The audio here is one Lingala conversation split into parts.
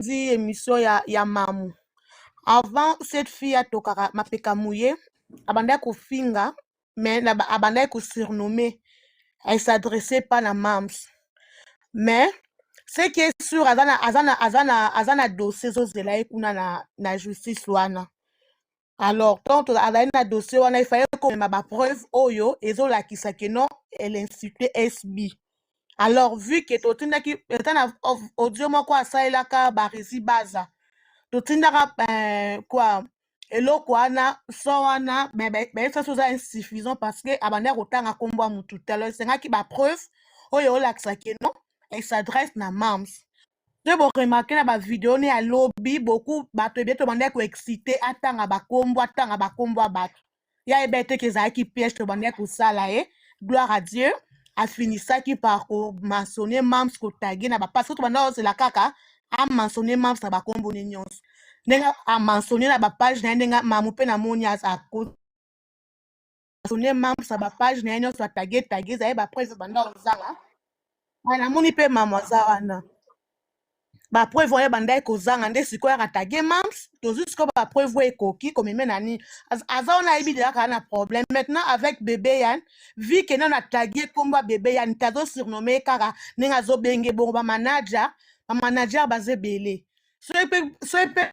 dit émission ya mamu. Avant cette fille a tokaka mapeka mouillé, abandai kofinga, mais abandai ko surnommé. Elle s'adressait pas à Mams. Mais ce qui est sûr, azana dossier zozela ekuna na justice wana. Alors, tant azana dossier wana, il fallait qu'on ait ma preuve oyo ezolakisa que non, elle insultait SB. Alors, vu que totinda ki audio moko asalelaka baresi baza, totindaka quoi eloko wana so wana ça chose insuffisant parce que abandai kotanga kombo ya mutu te. Alors, esengaki bapreuve oyo olakisa ke non, elle s'adresse na Mams. Nde boremarke na bavideo ne ya lobi beaucoup bato ebie tobandai koexcite atanga bakombo ya bato ya ebe te ke ezalaki piège tobandai kosala ye. Gloire à Dieu afinisaki par komentionne Mams kotage na parce que tobandai ozela kaka amancionne Mams na bakombo ne nyonso ndenge amancionne na bapage na ye ndenge mamu mpe namoni mentionne Mams na bapage na ye nyonso atage ezali bapreuve banda ozanga namoni mpe mamu aza wana bapreuve oyo bandai kozanga nde sikoyo akatage Mams tozwi sikoyo bapreuve oyo ekoki komeme nani aza wana ayebi deja kaka na problème. Maintenant avec bébé Yann vu ke nano atage kombo ya bébé Yann te azosurnomme ye kaka ndenge azobenge bongo bamanager baza ebele soki mpe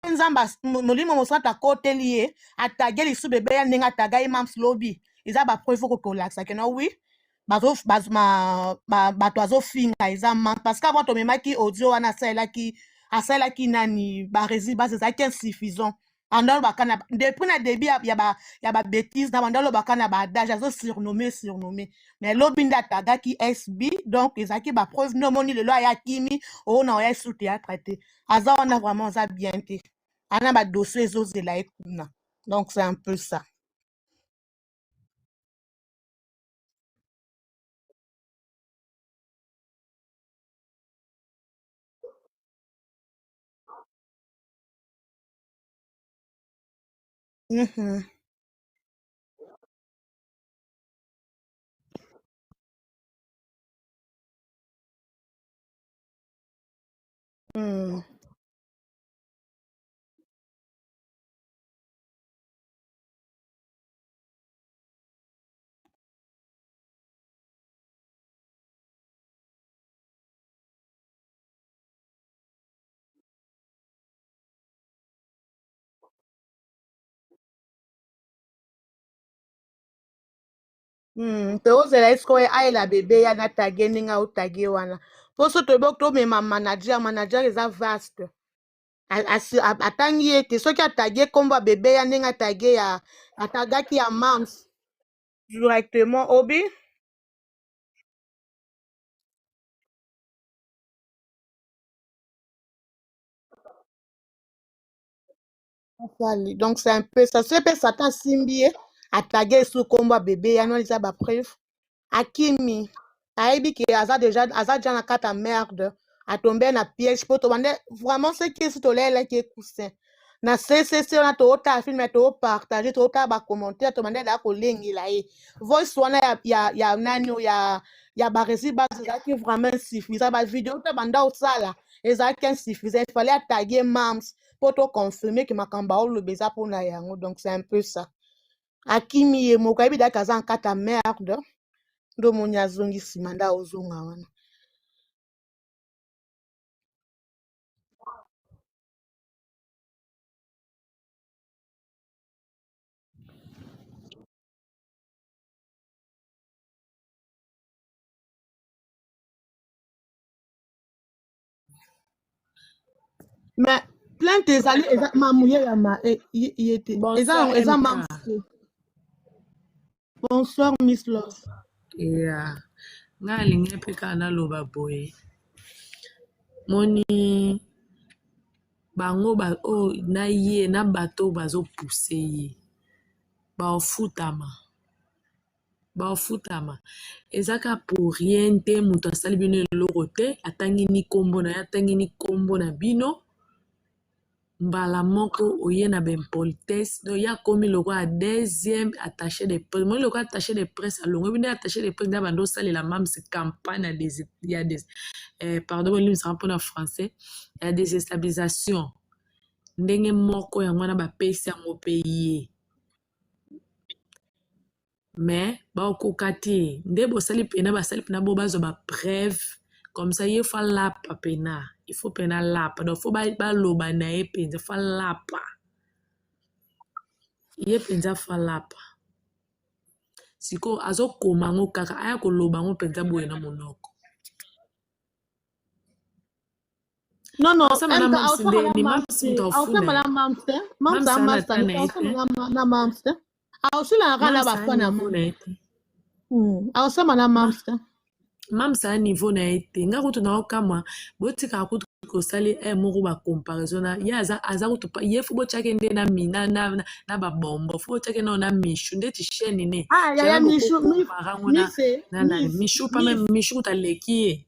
nzambe molimo mosata akoteli ye atage lisu bébé Yann ndenge ataga ye Mams lobi eza bapreuve oko kolakisa keno wi bato azofinga eza Mams parce que avant tomemaki audio wana asalelaki nani baresi base ezalaki insuffisant anda olobaka na depuis na début ya babétise na banda olobaka na baadage azosurnomme mais lobi nde atagaki SB donc ezalaki bapreuve nde omoni lelo ayakimi oyo na oya esu théâtre te aza wana vraiment aza bien te ana badossier ezozela ye kuna. Donc c'est un peu ça. Mpe ozela esiko ayela bebe ya natage ndenge aotage wana mpo so toyeboki tomema manager eza vaste atangi ye te soki atage kombo ya bebe ya ndenge atage ya atagaki ya Mams directement obi donc c'est un peu ça so mpe satan asimbi ye atage esu kombo ya bebe ya noni eza bapreuve akimi ayebi ke aza deja na kati ya merde atombe na piège mpo tobande vraiment soki esi tolelaki ekusin na ccc wana tootala filme toopartage tootala bacommentaire tobande ezala kolengela ye voice wana ya nani ya baresi base ezalaki vraiment insuffisant bavideo te banda osala ezalaki insuffisant ifale atage Mams mpo toconfirme ke makambo aoloba eza mpona yango. Donc c'est un peu ça akimi ye moko ayebi daki aza na kati ya merde ndo moni azongi nsima nde ozonga wana. Mais plainte ezali eza mamuye ya ye te eza Mams te. Bonsoir Miss Love. Yeah. Nga alingi mpe kaka naloba boye moni bango na ye na bato bazopuse ye baofutama ezaka pour rien te moto asali bino eloko te atangi ni kombo na ye atangi ni kombo na bino mbala moko oye na politesse donc ya komi loko a deuxième attaché de presse moi loko attaché de presse alongo bino attaché de presse na bando salela mam se campagne ya des pardon bolim ça pour en français ya déstabilisation ndenge moko yango na bapesi yango pe ye mais baokoka te nde bosali pena basali pena bo bazwa bapreuve comme ça ye fa lapa pena il faut pena lapa donc faut baloba na ye mpenza fa lapa ye mpenza fa lapa sikoyo azokoma yango kaka aya koloba yango mpenza boye na monoko non asama na mamsi ndeni mamsi mutu afuna na mamsi mamsi ana master ta na ye te na mamsi ausila na bafana ausama na mamsi mamsi a niveau na ye te nga kutu na okamwa botika kutu kosali moko bacomparaison na ye aza kutu ye fu botiake nde na babombo fu botiake nao na mishu ndeti chaîne ne ya mishu pame mishu kutu aleki ye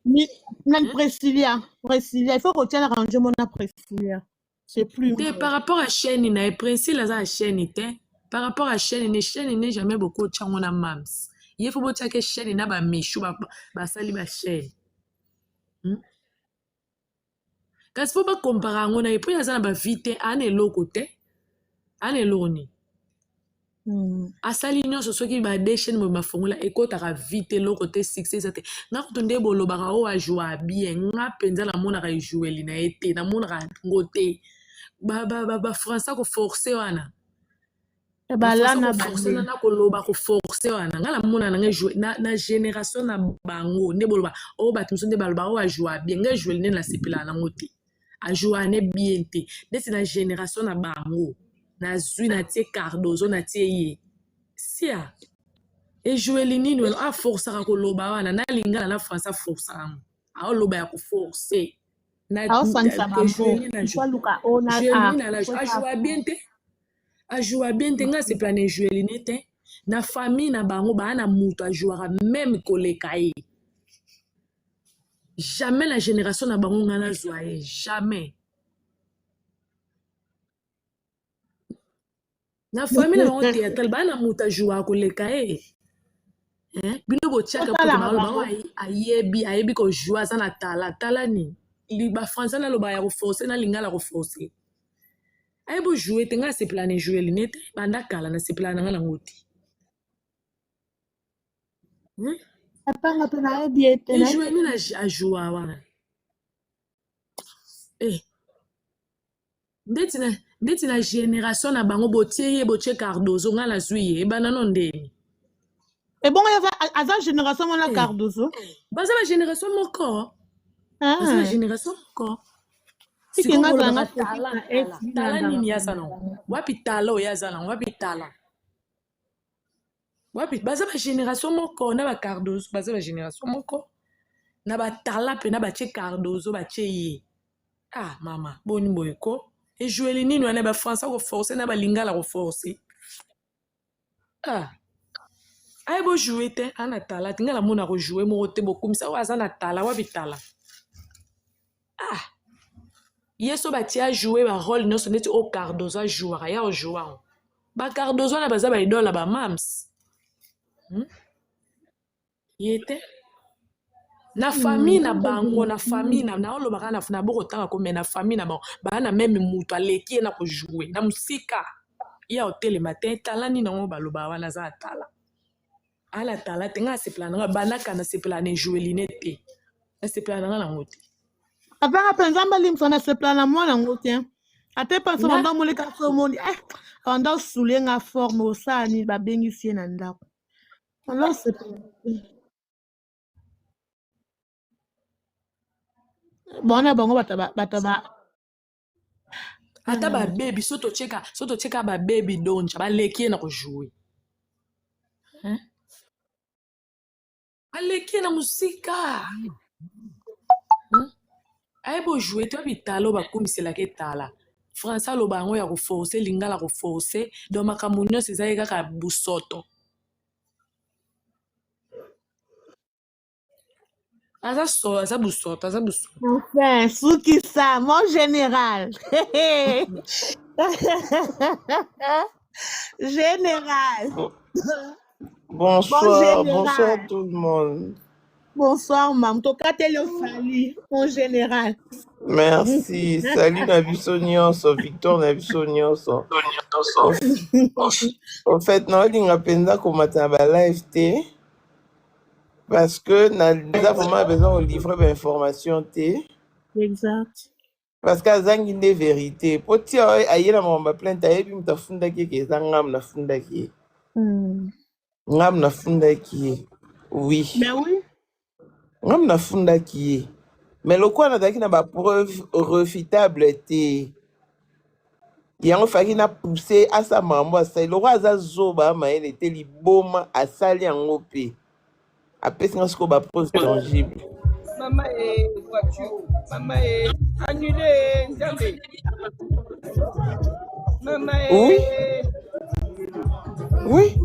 na Priscilla il faut kotia na range mona Priscilla c'est plus te par rapport à chaîne na ye Priscilla aza ya chaîne te par rapport à chaîne ne jamais beaucoup otiango na mams ye fu botiake chaîne na bamishu basali bachaîne kasi fo bakompara yango na ye mpo aza na bavi te ana eloko te ana eloko nini asali nyonso soki bade chaîne mo bafongola ekotaka vi te eloko te succès eza te nga kutu nde bolobaka oyo ajoua bien nga mpenza namonaka ejoueli na ye te namonaka ngo te bafrançais koforce wana na koloba koforce wana nga namona nanga na génération na bango nde boloba oyo bato mosusu nde baloba oyo ajoua bien nga ejoueli nde nasepelaka nango te ajoua ne bien te ndeti na génération na bango nazwi natie Cardozo natie ye sia ejoueli nini wena aforsaka koloba wana nalingana na français aforsaka yango aoloba ya koforce ajoua bien te nga sepela na ejoueli ne te na famille na bango baa na moto ajouaka même koleka ye jamais la génération na bango nga nazwa ye jamais na famille na bango théâtral baa na moto ajouaka koleka ye bino botiaka poto baloba ayebi kojoue aza na tala nini bafrançais naloba ya koforce na lingala koforce ayebi ojoue te nga asepela na ejoueli ne te banda kala nasepela na nga nango te ejoueli nini ajoua wana ndeti na génération na bango botie ye botie Cardozo nga nazwi ye ebana no ndeni ebongo aza génération mona Cardozo baza ba génération moko tala nini yaza nango wapi tala oyo aza nango wapi tala wapi baza ba génération moko na ba Cardozo baza ba génération moko na batala mpe na batie Cardozo batie ye mama boni boyeko ejoueli nini wana bafrançais koforce na balingala koforce aye bojoue te ana tala te nga namona kojoue moko te bokumisa oyo aza na tala wapi tala ye so batie ajoue barole nyonso ndeti o Cardozo ajouaka ya ojouango bacardozo wana baza baidola bamams ye te na famille na bango na famille na olobaka na bokotanga kome na famille na bango baa na meme moto aleki ye na kojoue na mosika ya otelema te tala nini yango baloba wana aza atala ala tala te nga asepela nanga banaka nasepela na ejoueli ne te nasepela nanga nango te apaka mpenza mbalimisa nasepela na mwana yango te ate mpenza banda moleka somoni banda osule nga forme osala nini babengisi ye na ndako banda osepela bona bango bato ata babebi so totieka babebi donja baleki ye na kojoue baleki ye na mosika ayebi ojoue te babitala oyo bakumiselaka etala français aloba yango ya koforce lingala koforce donc makambo nyonso eza ye kaka busoto aza busoto. Enfin, Souki ça, mon général. Général. Bonsoir, Bon bonsoir général. tout le monde. Bonsoir, mam. Toka tele sali, mon général. Merci. Salut Nabiso Nyonso, Victor Nabiso Nyonso. Au fait, naolinga penza komata ba live te parce que naza vraiment besoin de livrer ba information te. Exact. Parce que azangi nde vérité. Poti ayela mamba plainte ayebi mutafundaki ke zangam nafundaki. Ngam nafundaki. Oui. Ben oui. Ngam nafundaki. Mais le quoi nazaki na ba preuve refutable te. Yango faki na poussé à sa maman asali loko aza zoba mayele te liboma asali yango pe apesi nga sikoyo bapreuve tangible. Maman est voiture, maman est annulée, jamais. Maman est... Oui.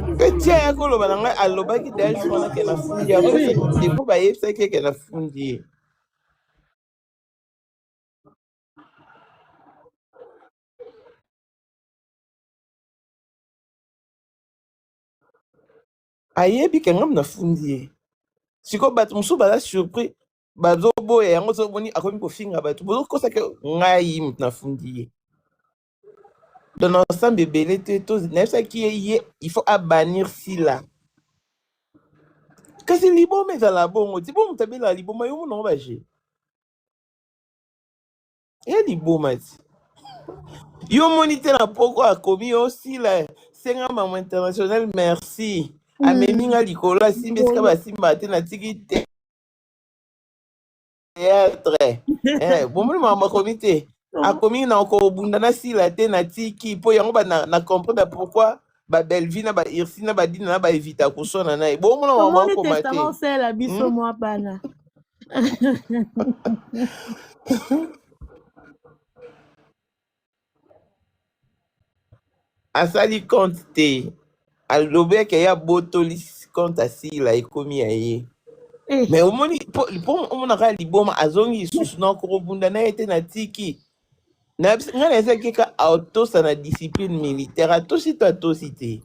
Mpe tia ya koloba na ngai alobaki daya jour wana ke na fundi ya depo bayebisaki ke na fundi ye. Ayebi ke ngam na fundi ye. Sikoyo bato mosusu baza surpris bazoboya yango zoboni akomi kofinga bato bozokosa ke ngai moto na fundi ye. Dans l'ensemble ebele te nayebisaki ye il faut abanir sila. Kasi liboma ezala bongo ti bo moto abelaka liboma yo monango baje ya liboma ti yo moni te na poko akomi yo sila senga mama international merci amemi nga likolo asimbi esika basimbaka te natiki te théâtre bomoni mama akomi te akomi na kobunda na sila te natiki mpo yango na comprendre pourquoi ba Belvi na ba Irsi na ba Dina na ba evita kusona na ye bomona mama okoma te osala biso mwa bana asali compte te alobeki ya botoli compte asila ekomi ya ye mais omoni po omonaka liboma azongi lisusu na korobunda na ye te na tiki ngai nazaki kaka atosa na discipline militaire atosi to atosi te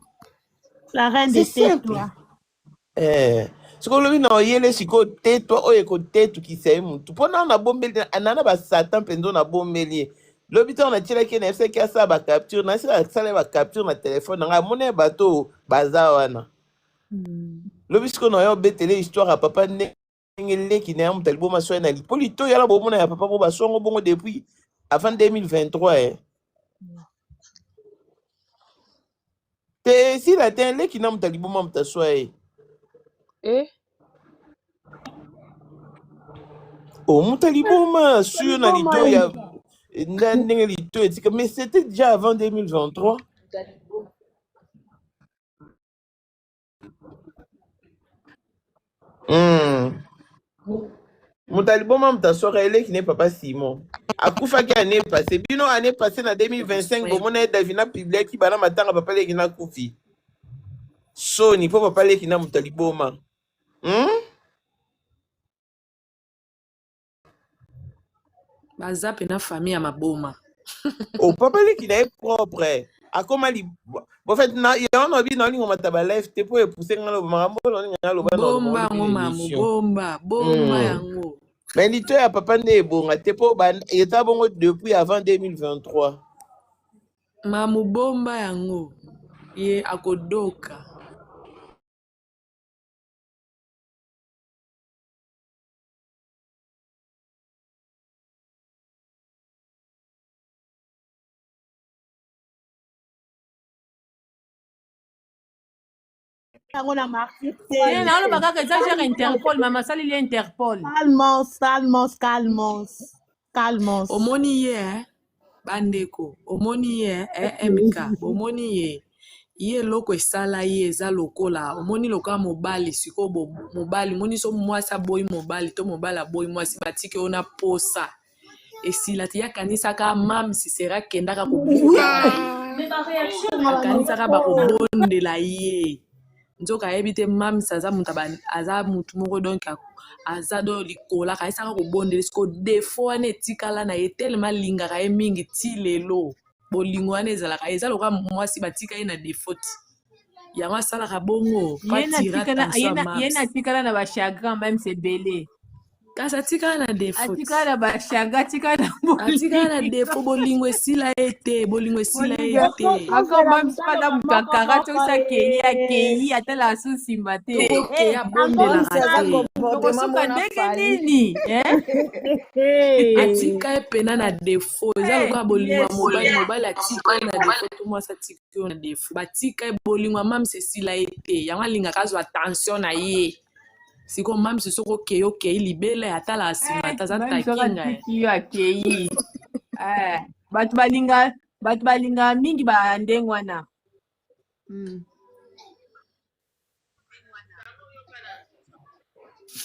la reine de tetwa sikoyo olobi na oyele sikoyo tetwa oyo ekotetukisa ye mutu mpo nao nabombeli anana basatan mpenza nabombeli ye lobi ntango natielaki ye nayebisaki asala bacapture nasila asala bacapture na telefone nanga amona ye bato baza wana lobi sikoyo na yo obetele histoire ya papa ndenge leki na ya moto aliboma so ye na lipo litoyo yala bomona ya papa po baswango bongo depuis avant 2023 te esila te leki na moto aliboma moto aswa ye moto aliboma suyo na litoyo ya ndenge litoyo etika mais c'était déjà avant 2023 moto aliboma moto aswaka eleki ne papa Simon akufaki année passé bino année passé na 2025 bomona ye davina publiaki bana matanga papa leki na kufi soni mpo papa leki na moto aliboma baza pe na famille ya maboma papa leki na ye propre akoma en fait yango nabi naolinga mata balive te mpo epuse nga loba makambo naolinga naloba bomba yango mamu bomba yango mais litoyo ya papa nde ebonga te mpo eza bongo depuis avant 2023 mamu bomba yango ye akodoka yango na martyr naoloba kaka eza genre Interpol mama salili ya Interpol calmos omoni ye bandeko omoni ye MK omoni ye eloko esala ye eza lokola omoni lokola mobali sikoyo mobali omoni so mwasi aboyi mobali to mobali aboyi mwasi batiki oyo na posa esila te yakanisaka mamsi sera akendaka kobuka akanisaka bakobondela ye nzoka ayebi te mamisa aza mutu moko donc aza do likolaka ayesaka kobondela siko defo wana etikala na ye telema alingaka ye mingi ti lelo bolingo wana ezalaka eza lokola mwasi batika ye na defo ti yango asalaka bongo po atira attention ya ye na tikala na bachagrin même c'est belé kasi atikala na defo ti atikala na bachagrin atikala na defo bolingo esila ye te bolingo esila ye te encore même pada mutu akara tosa akei atala asu nsima te tokokeya bondelaka te tokosuka ndenge nini atika ye pena na defo eza lokola bolingo ya mobali atika ye na defo to mwasi atika yo na defo batika ye bolingo ya mamisi esila ye te yango alingaka azwa attention na ye siko mamisi soko okei libele atala nsima ata aza takinga yo akei bato balinga mingi bandenge wana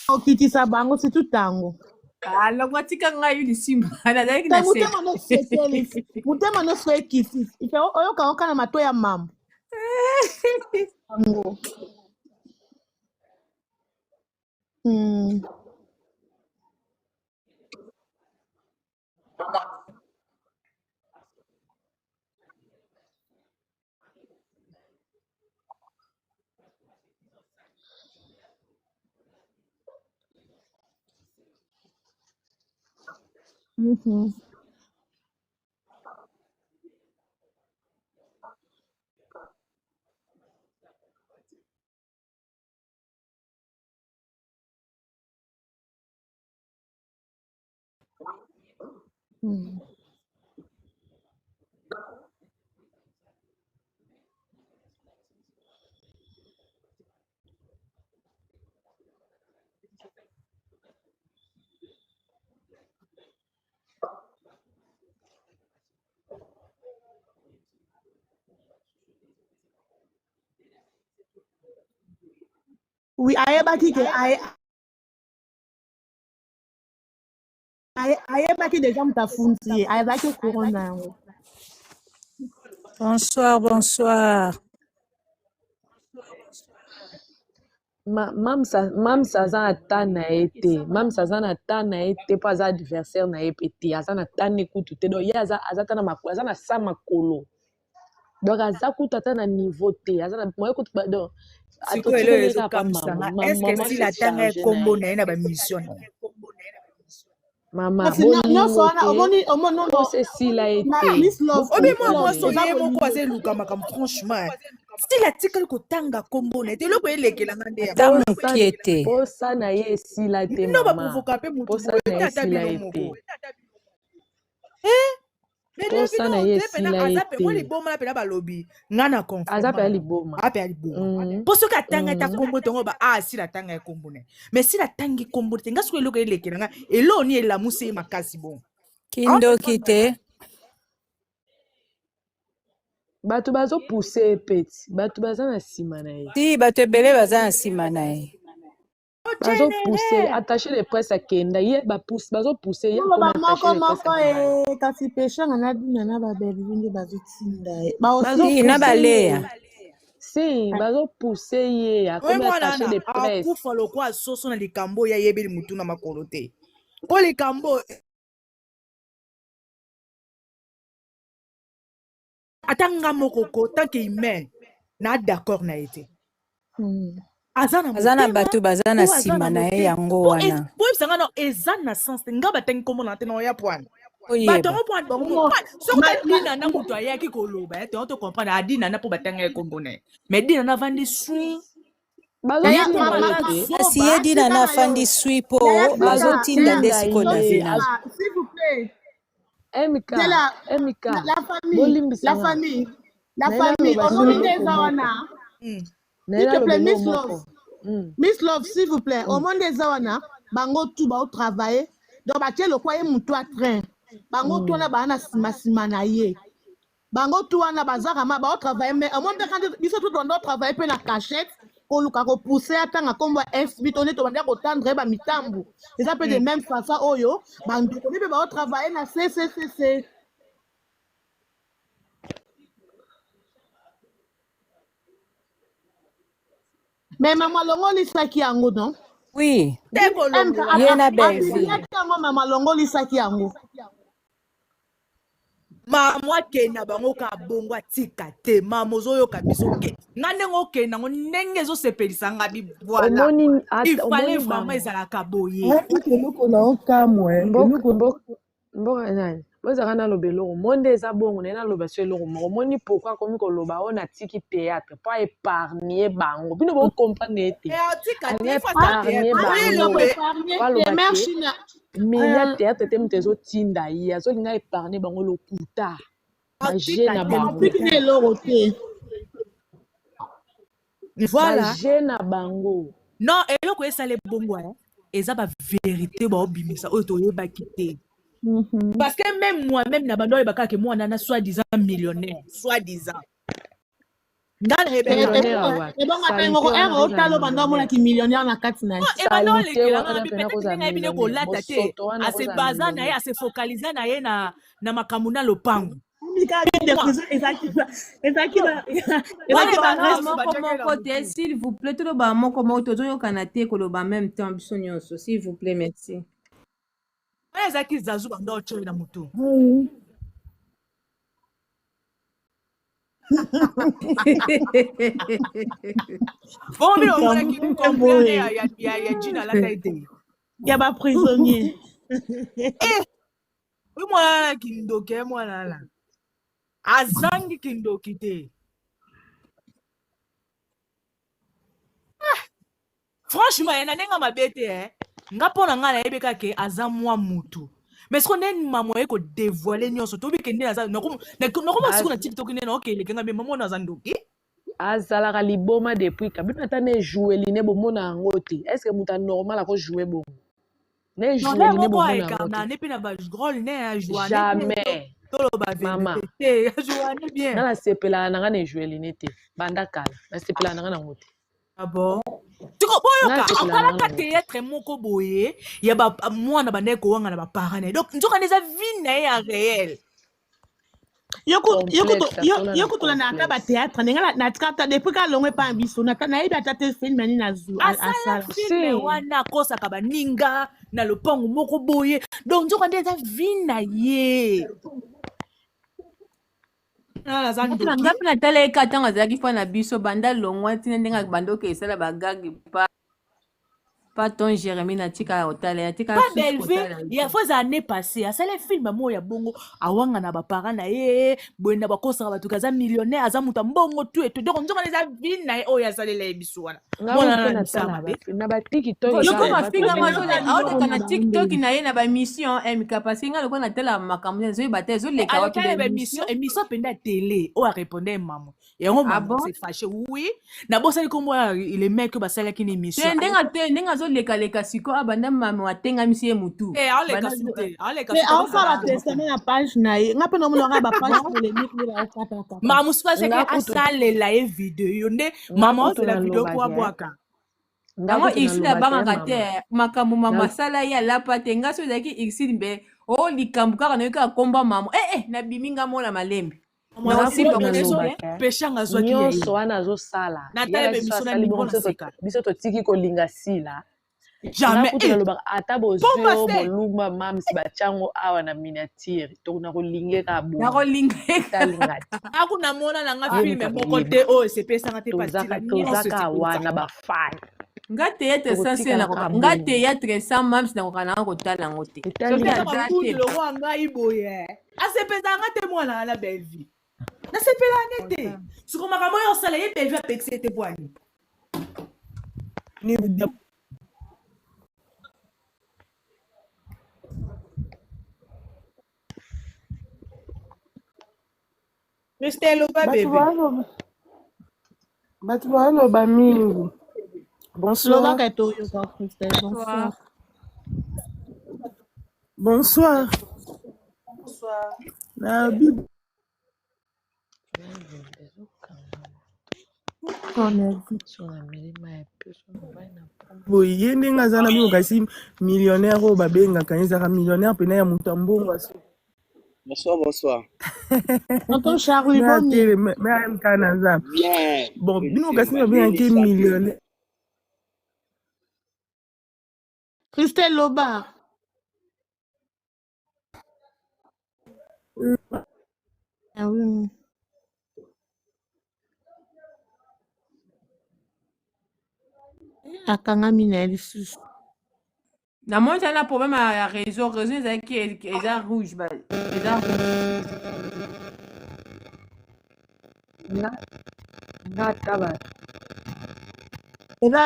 okitisa bango c'est tout tango alongo atika ngai yo lisimba nazalaki na mutema nyonso ekisi ife oyoka oka na mato ya mama tango oui ayebaki ke ayebaki deja mutu afundi ye ayebaki courant na yango Bonsoir. mamisa aza na ta na ye te mamisa aza na ta na ye te mpo aza adversaire na ye pe te aza na ta ne kutu te donc ye aza ta na makolo aza na sa makolo donc aza kutu ata na niveau te aza na moye kutu donc sikoyo eloko ezokamisanga eske si latanga ekombo na ye na bamission na ye mama bolingo te pose esila ye te obi mwa mwasi ye moko aza eluka makambo franchement stile atikali kotanga kombo na ye te eloko elekelanga nde ata mokie te posa na ye esila te no baprovoka mpe mutu boye ata bilo moko posa na ye esila ye te liboma na pena balobi nga na aza pe ya liboma mpo soki atanga ata kombo tongo asila atanga ye kombo na ye mais sila atangi kombo te nga soki eloko elekelanga eloni elamuse ye makasi bon kindoki te bato bazopuse ye peti bato baza na nsima na ye si bato ebele baza na nsima na ye bazopuse attaché de presse akenda ye bazopuse ye moko kasi peshanga na dina na babelvi nde bazotinda ye na baleya si bazopuse ye akomi attaché de presse akufa lokwa soso na likambo ya yebeli mutu na makolo te mpo likambo ata nga mokoko tanke humain na d'accord na ye te aza na bato baza na nsima na ye yango wana boyebisanga no eza na sens te nga batangi kombo na te na oya pwane oyeba soki adina na moto ayaki koloba ye tongo tocomprendre adina na mpo batanga ye kombo na ye mais dina na vandi swi kasi ye dina na afandi swi mpo bazotinda nde siko na vina la famille omoni nde eza wana s'il te plaît Miss Love s'il vous plaît omoni nde eza wana bango tu baotravaille donc batie lokwa ye mutu a train bango tu wana baa na nsima na ye bango tu wana bazaka ma baotravaille mais omoni nde kandi biso tu tondo otravaille mpe na cachette koluka kopousse atanga nkombo ya fb to nde tobanda kotandre bamitambu eza mpe de même façon oyo bandeko nde mpe baotravaille na ccc Mais maman longoli saki yango non? Oui, te kolongo ye na Belleville. Yango maman longoli saki yango. mamo akenda bango ka bongo atika te mamo ozoyoka biso ke nga ndenge okenda ngo ndenge ezosepelisa nga bivwala omoni ifale vraiment ezalaka boye eloko na okamwe mboka nani bozaka naloba eloko monde eza bongo naye naloba so eloko moko omoni pourkui akomi koloba oyo natiki théâtre mpo épargne bango bino bocomprendre ete milia théâtre te moto ezotinda ye azolinga épargne bango lokuta baje na bango baje na bango non eloko esala ebongo eza bavérité baobimisa oyo toyebaki te parce que même moi-même na bando oyebaka ke mwana na soi-disant millionnaire soi-disant otalo bando amonaki millionnaire na kati na ebanda olekelanga na bipetenge ebine kolata te asebaza na ye asefocaliza na ye na makambo na lopango moko te s'il vous plaît toloba moko moko tozoyokana te koloba même temps biso nyonso s'il vous plaît merci oyo ezalaki zazu banda otyoyi na motu bombi omonaki comprendre ya jina alata ete ya baprisonnier oyo mwana na kindoki ye mwana ala azangi kindoki te franchement ye na ndenge mabe te nga mpo na nga nayebi kake aza mwa mutu mais siko nde mama ye kodevoile nyonso tobike nde aza nakoma siku na tiktok nde naokeleke nga me mama ono aza ndoki azalaka liboma depuis kabino ata ne joueli ne bomona yango te est ce que moto anormal akojoue bongo ne joueli ne bomona yango te ne mpe na bagrole ne jamais toloba mama te ajoane bien nga nasepelaka nanga ne joueli ne te banda kala nasepelaka nanga nango te abo tiko boyoka akalaka théâtre moko boye ya mwana bandai kowanga na baparent na ye donc nzokana eza vie na ye ya réel yokutola na ata batéâtre ndenge natikata depuis kalongwe mpa biso nayebi ata te filme ani asala filme wana akosaka baninga na lopango moko boye donc nzoka nde eza vie na ye nga mpe natala ye ka ntango azalaki mpo na biso banda longwa ntina ndenge bandoka esala bagagi pa ton jérémi natika otala yatika pas Belleville ya fois année passée asala film mo ya bongo awanga na baparent na ye boye na bakosaka bato kaza millionnaire aza muta mbongo tu eto donc nzonga eza vie na ye oyo asalela ye biso wana na batiktok yoko mafinga aoleka na tiktok na ye na bamission mika parce nga lokola natala makambo ezoyeba te ezoleka wapi émission penda ya télé oyo arépondait mama yango mama c'est fâché oui na bosali kombo les mecs basalaki na émission ndenge azoleka siko abanda mama atengamisi ye mutu aosala testament na page na ye nga mpe namonaka bapage polémique nde baokataka mama mosuku aseki asalela ye video nde mama osela video po abwaka yango ixide abangaka te makambo mama asala ye alapa te nga so ezalaki ixide mbe o likambo kaka nayoki akomba mama nabimi nga mona malembe nyonso wana azosala biso totiki kolinga sila nalobaka ata bozio bolumba mamsi batyango awa na miniature tokona kolingeka botalinga akuna mona nanga filme moko te oyo esepesanga te tozaka wana bafani nga théâtre essentiel nga théâtre sans mams nakoka nanga kotala yango te lokwa ngai boye asepesanga te mwana na Belleville nasepelanga te siko makambo oyo osala ye Belleville apekisi ete bwani bato baloba mingi bonsoir na boye ye ndenge aza na bino kasi millionnaire oyo babengaka ezaka millionnaire pena ya moto ya mbongo Bonsoir. Tonton Charlie, mais bon bino kasi babengaki millionnaire Christelle Loba. Ah oui. Akangami na lisusu. Na moi j'ai un problème à réseau qui est rouge bah eza rouge.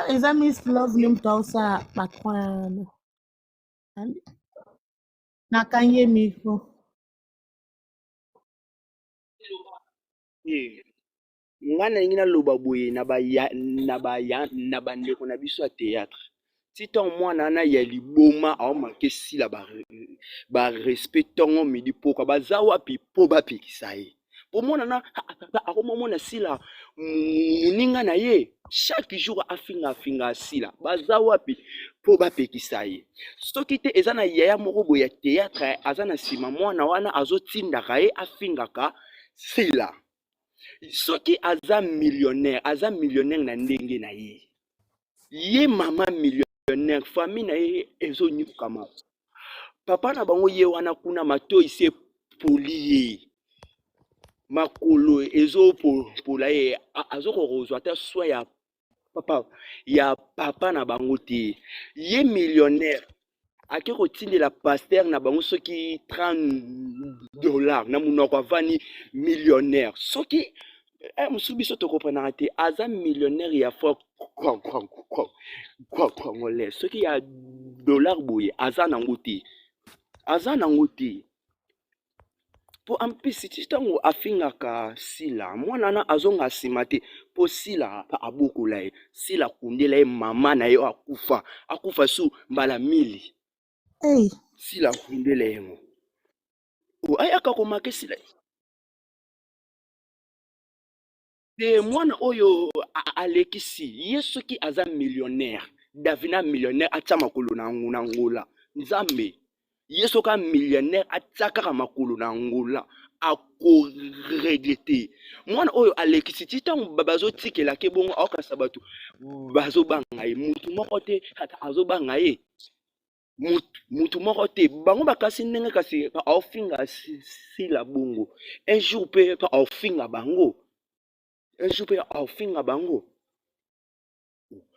Eza Miss Love ni mtu ausa patron na kanye micro. Nga na ngina loba boye na bandeko na biso ya théâtre. Si ton mwana na ya liboma aomake sila ba respect tongo midi poka baza wapi po bapekisa ye. Po mwana na akomona sila muninga na ye chaque jour afinga sila baza wapi po bapekisa ye. Soki te eza na yaya moko boye ya théâtre aza na sima mwana wana azotindaka ye afingaka sila. Soki aza millionnaire na ndenge na ye. Ye mama millionnaire, famille na ye ezo nyukama. Papa na bango ye wana kuna mato ise poli ye. Makolo ezo pola ye azo korozwa ta swa ya papa na bango te. Ye millionnaire ake kotindela pasteur na bango soki $30 na munoko avani millionnaire. Soki musubiso to comprendre te aza millionnaire ya fort congolais. Soki ya dollar boye aza nango te. Po ampisi titango afingaka sila mwana na azonga sima te po sila abokola ye sila kundela ye mama na ye akufa su mbala mili. Hey. Sila kundela yengo. Ayaka komake sila. De mwana oyo alekisi ye soki aza millionnaire davina millionnaire atia makolo na ngola nzambe ye soka millionnaire atia kaka makolo na ngola akoregrete mwana oyo alekisi ti ntango bazotikela ke bongo aokasa bato bazobanga ye mutu moko te ata azobanga ye mutu moko te bango bakasi ndenge kasi aofinga sila bongo un jour mpe aofinga bango. Un jour pe aofinga bango.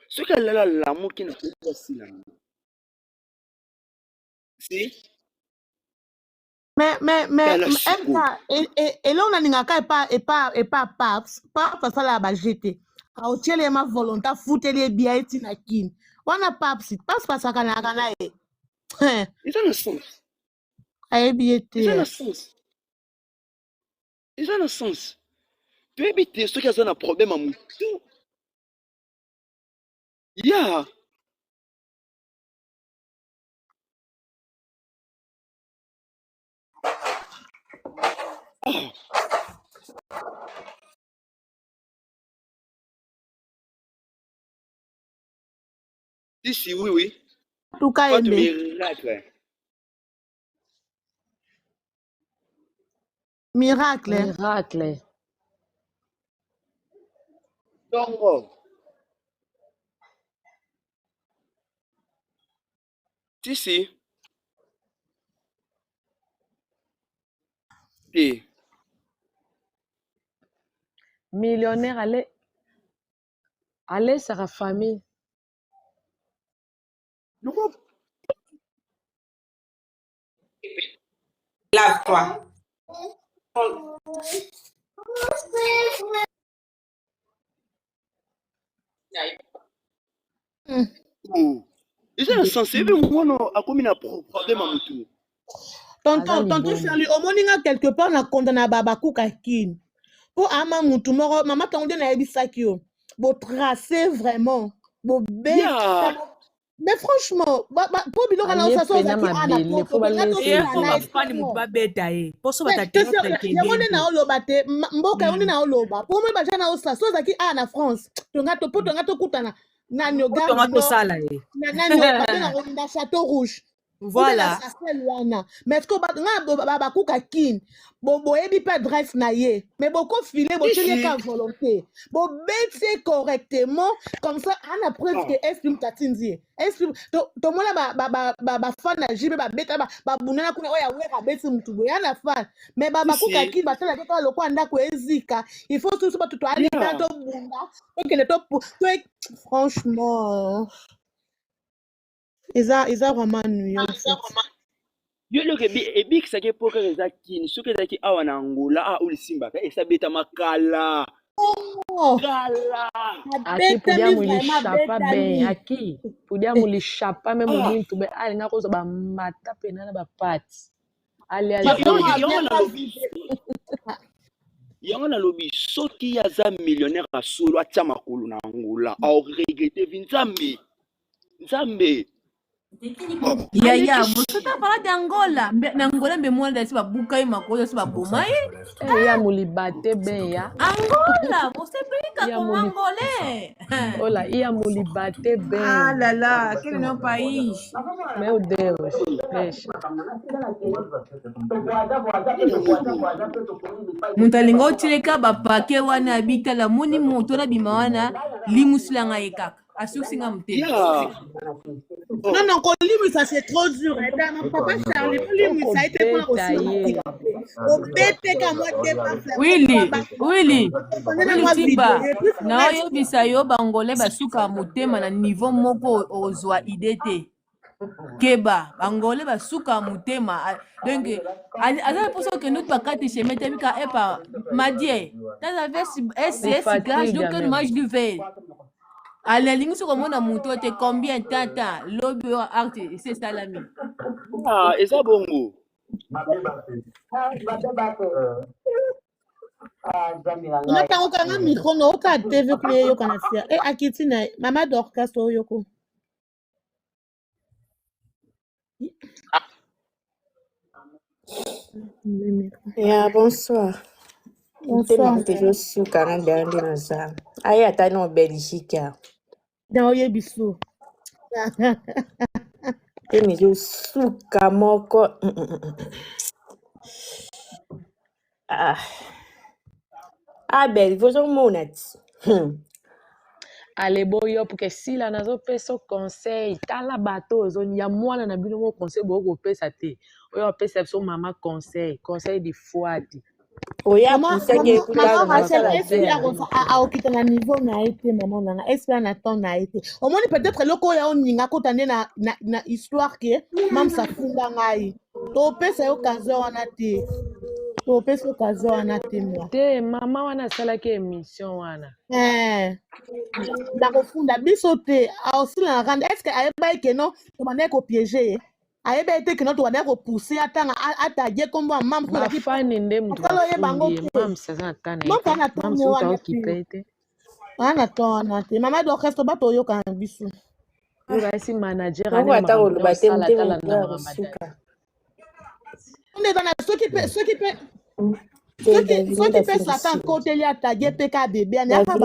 Ce qu'elle a l'amour qui ne peut pas si là. Si. Mais et là on a n'ingaka et pas paps ça la bajete. A otiele ma volonté foutele bien eti na kin. Wana paps pas ça kana e. Ils ont le sens. Aye biete. Ils ont le sens. Ils ont le sens. Tu évites ceux qui ont un problème à mouton. Yeah. Oh. Si, oui. Tout cas, pas de miracle. Miracle. Donc, si. Et. Millionnaire, allez, sa famille. Lave-toi. Ils ont censé moi non a commis un problème à mouton. Tonton Charlie, au moninga quelque part na condamna babaku kakin. Pour ama mutu moro mama tonde na ebisaki yo. Bo tracer vraiment. Bo mais franchement, pour bilo kana osa so zaki ana pour fani mutu ba beta e. Poso bataki yamone na oloba te mboka yone na oloba. Pour moi baja na osa so zaki ana France. Tonga to kutana na nyoga tonga to sala e. Na nyoga na Château Rouge. Voilà. Mais est-ce que bakuka kin bo ebi pas adresse na ye mais beaucoup filer bo tenir qu'à volonté bo bête correctement comme ça on a preuve que estime tatinzi estime to mona ba fan na jibe ba beta ba bunana kuna oya weka bête mutu bo yana fan mais bakuka kin ba tala ko lokwa ndako ezika il faut tout ça tout aller dans to bunda que le top franchement ils ont vraiment ennuyeux. Yo lo ke big sa ke poker eza kini so ke zaki awa na Angola uli simba ka esa beta makala kala aki pudia mulishapa ben aki pudia mulishapa me mumuntu be ali nga kozo ba mata pena na ba pati ali yango na lobi soki aza millionnaire asolo atia makolo na Angola au regretter vinzambe nzambe ya musuta pala de Angola na Angola mbe mwana dasi babuka ye makolo so baboma ye ya mulibate ben ya Angola mosepelika ko Angolais ola ya mulibate ben ah là là quel est notre pays meu Deus deixa muntalinga otileka bapake wana abitala moni moto na bima wana limusilanga ye kaka asukisinga mutema non kolimi ça c'est trop dur mon papa Charlie kolimi ça a été pour aussi obete kama dépense Willy Timba na oyebisa yo bangolais basuka mutema na niveau moko ozwa idée te keba bangolais basuka mutema donc aza pour ça que nous bakati chez metabika epa madie dans avec SS gage donc on mange du verre à la ligne sur comment on monte te combien de temps lobi art c'est salami ah eza bongo on a un micro no ka TV play yo kana sia e akitina mama Dorcas to yoko Yeah, bonsoir. bonsoir Je suis Canada dans ça. Aïe, attends, non, Belgique. dans yebiso Mais je suis Kamoko. Belle, vous en monat. ale boyo porque sila nazopesa conseil tala bato ozoni ya mwana na bino mo conseil boko pesa te oyo apesa biso mama conseil de foi te oya maman aokita na niveau na été maman nanga espère na temps na été au moins peut-être loko ya oninga kotane na histoire que mam sa funda ngai to pesa yo kazo wana te to pesa yo kazo wana te moi te mama wana asalaki émission wana nakofunda biso te aosila na rande est-ce que ayeba eke no tobandaki kopiége ayeba ete ke no tobandaki kopousse atanga atagie kombo ya mam bafani nde mutu bafundi mamsazatanaokipe te wana to wana te mama dorkesto bato oyoka na biso okasi manager soki pe satan koteli atagie pe ka bebe ani aka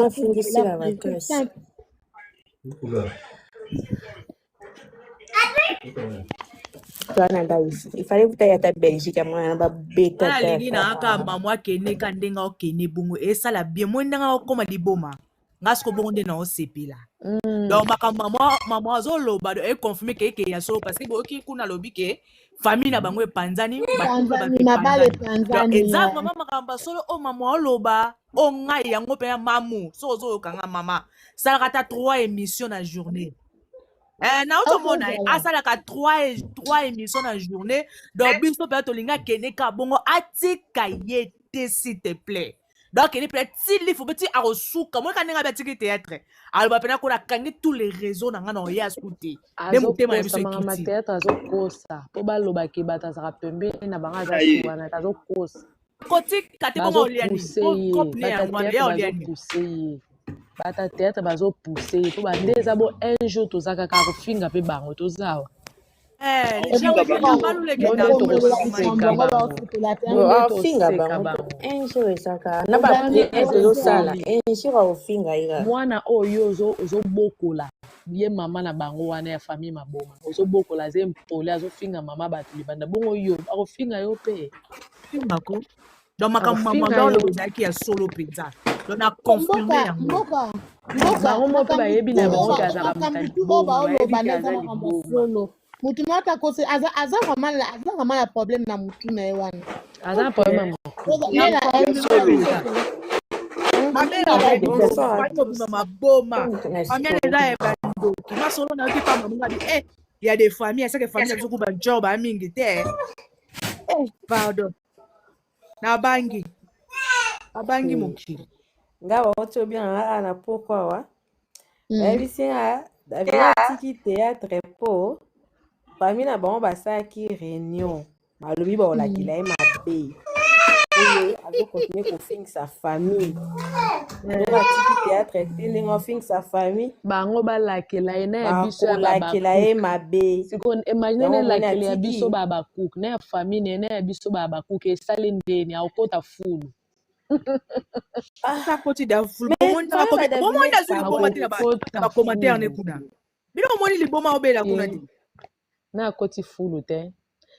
il fallait que tu ailles à Belgique moi ba beta ta lingi na aka mamwa kene ka ndenga okene bungu esala bien mo ndanga okoma liboma ngasko bongo nde na osepela donc makambo mama azoloba e confirmer ke ya so parce que boki kuna lobi ke famille na bango epanzani eza mama makambo solo o mama oloba o ngai yango pe ya mamu so ozoyokanga mama salaka ta 3 émissions na journée na otomona asalaka 3 émissions na journée donc biso pe tolinga kene ka bongo atika ye te s'il te plaît donc il peut être il faut petit arosuka moi quand nga batiki théâtre alors ba pena ko la kangi tous les réseaux na ngana ya scouter même tema biso ekiti théâtre azokosa po baloba ke bata za pembe na banga za suwana azokosa koti kati bongo oliani ko ne ya mwana ya oliani bata théâtre bazo pousser po ba ndeza bo un jour tozaka ka kofinga pe bango tozawa Les gens qui n'ont pas le Bonde tokoseka bango. Bonde afinga toseka bango bango. un jour ezaka na Obandi bapriere tozosala un jour aofinga ira mwana oyo ozobokola ye mama na bango wana ya famille maboma ozobokola aza mpole azofinga mama bato libanda bongo yo akofinga yo mpe Fingako. Donc makambo akofinga dans yo le bezaki ya solo penza. Donc na confirmer yango. bango mo mpe bayebi na bango te azalaka moto ya liboma bayebi te aza liboma mutu moko akose aza vraiment na problème na mutu na ye wana aza na problème ya maboma famille eza ya bandoki masolo na yoki pa mamunga di il y a des familles c'est que famille ça kuba job a mingi te pardon na bangi mokili ngawa wote obia na pourquoi wa bayebisi nga davina tiki théâtre po famille na bango basalaki réunion balobi baolakela ye mabe oyo azokontinue kofingisa famille donc atiki théâtre te ndenge ofingisa famille bango balakela ye na ya biso ya bakolakela ye mabe sikoyo imagine na elakela ya biso babakuke na ya famille na ya biso babakuke esali ndeni akokota fulu akoti da fulu bomonda so liboma te na bacommentaire ne kuna bino omoni liboma obela kuna te na akoti fulu te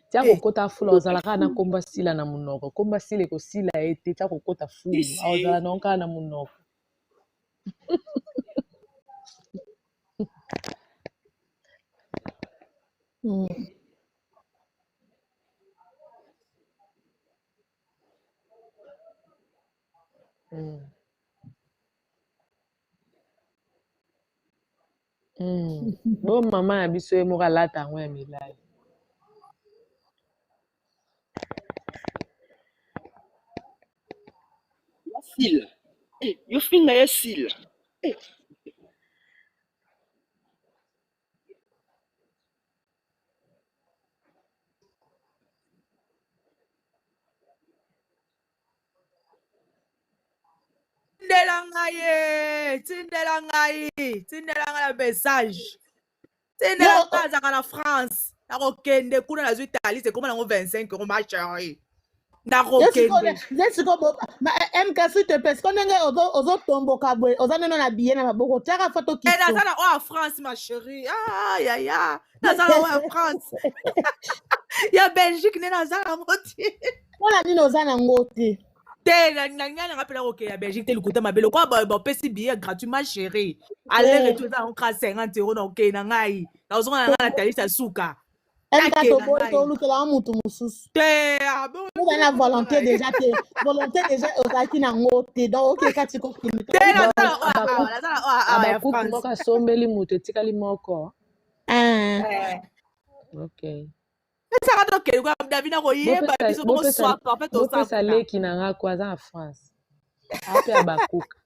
tia kokota fulu azalaka na komba sila na munoko komba sila ekosila ye te tia kokota fulu azala na onkala na munoko bo mama na biso ye moko alata yango ya milai sila yo finga ya sila tindela ngai na message tindela ngai azaka na France nakokende kuna nazwi Italie sekoma nango 25 euro ma chérie nakokende mk s'il te plaît siko ndenge ozotomboka boye oza neno na biye na maboko tiaka foto naza na oyo ya France ma chérie yaya naza na oyo ya France ya Belgique nde naza nango te mpona nini oza nango te te nanga mpena kokende ya Belgique te likuta mabe lokola bapesi billet gratuit ma chérie aller retour eza nango kra 50 euro na okende na ngai nazonga na ngai na talisa ya suka tolukela mutu mosusu oza na volonté déjà te volonté déjà ozalaki nango te donc okeka ti abakuku moko asombeli moto etikali moko ok esaka tokende kwa davina koyeba biso bokoswapa mpe bopesa leki na nga ko aza na France ape abakuka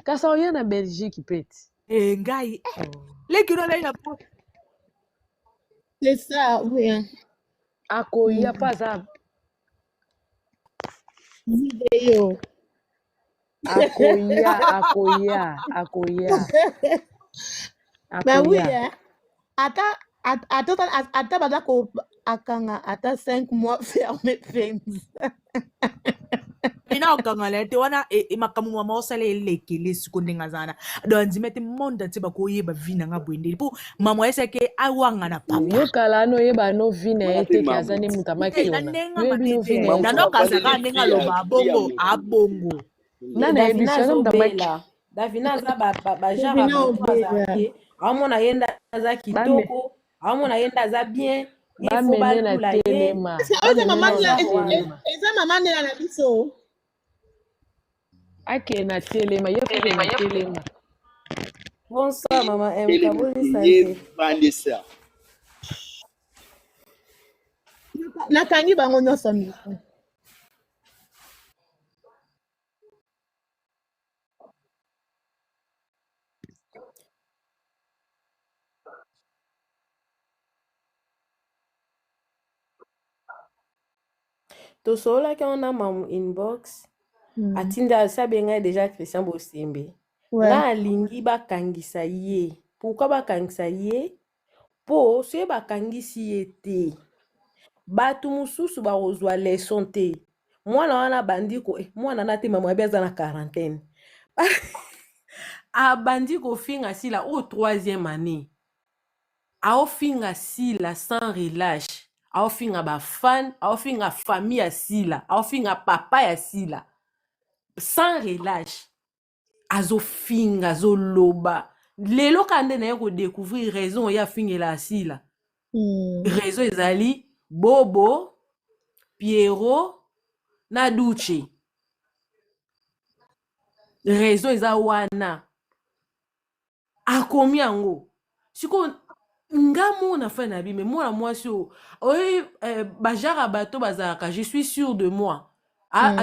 kasi oya na Belgique peti ngai leki no lai na po c'est ça oui akoya mpo aza video akoya mais oui ata baza akanga ata 5 mois ferme penza ina okangala te wana makambo mama osala elekele siko ndenge azana donc andima ete monde ate bakoyeba vi nanga bwendeli mpo mama eseke awanga na papa yokala ano oyeba no vi na ye teke aza ne mutu amakiona nanokazaka ndenge aloba abongo nana yebiso aza mutu amaki davina aza bajara bazake aomona ye nda aza kitoko aomona ye nda aza bien bamene na telema eza mama ndela na biso ake na telema ye keke na telema bonsoir mama M kaboni santé nakangi bango nyonso miko tosololaki wana mamu inbox atinda asabengai déjà Christian Bosembe nga alingi bakangisa ye pourquoi bakangisa ye po soki bakangisi ye te bato mosusu bakozwa leson te mwana wana bandi mwana na te mama yabi aza na quarantaine abandi kofinga sila au 3e année aofinga sila sans relâche aofinga bafan aofinga famille ya sila aofinga papa ya sila sans relâche azofinga azoloba lelo kande na ye kodécouvrir raison ya fingela asila raison ezali Bobo Piero na Duce raison eza wana akomi yango siko ngamu na fa na bi mais moi mwasi oyi bajara bato bazalaka je suis sûr de moi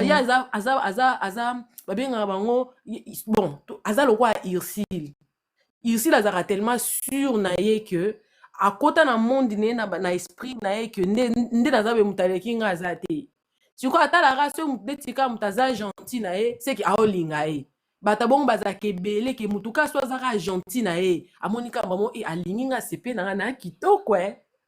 ya aza babengaka bango bon aza lokwa Ursile azalaka tellement sûr na ye que akota na monde ne na esprit na ye que nde naza be mutaleki nga aza te siko atalaka so mutetika mutaza gentil na ye c'est que aolinga ye bata bongo bazaka ebele ke mutu kasi azaka gentil na ye amoni kamba mo alingi nga sepe na nga na kitoko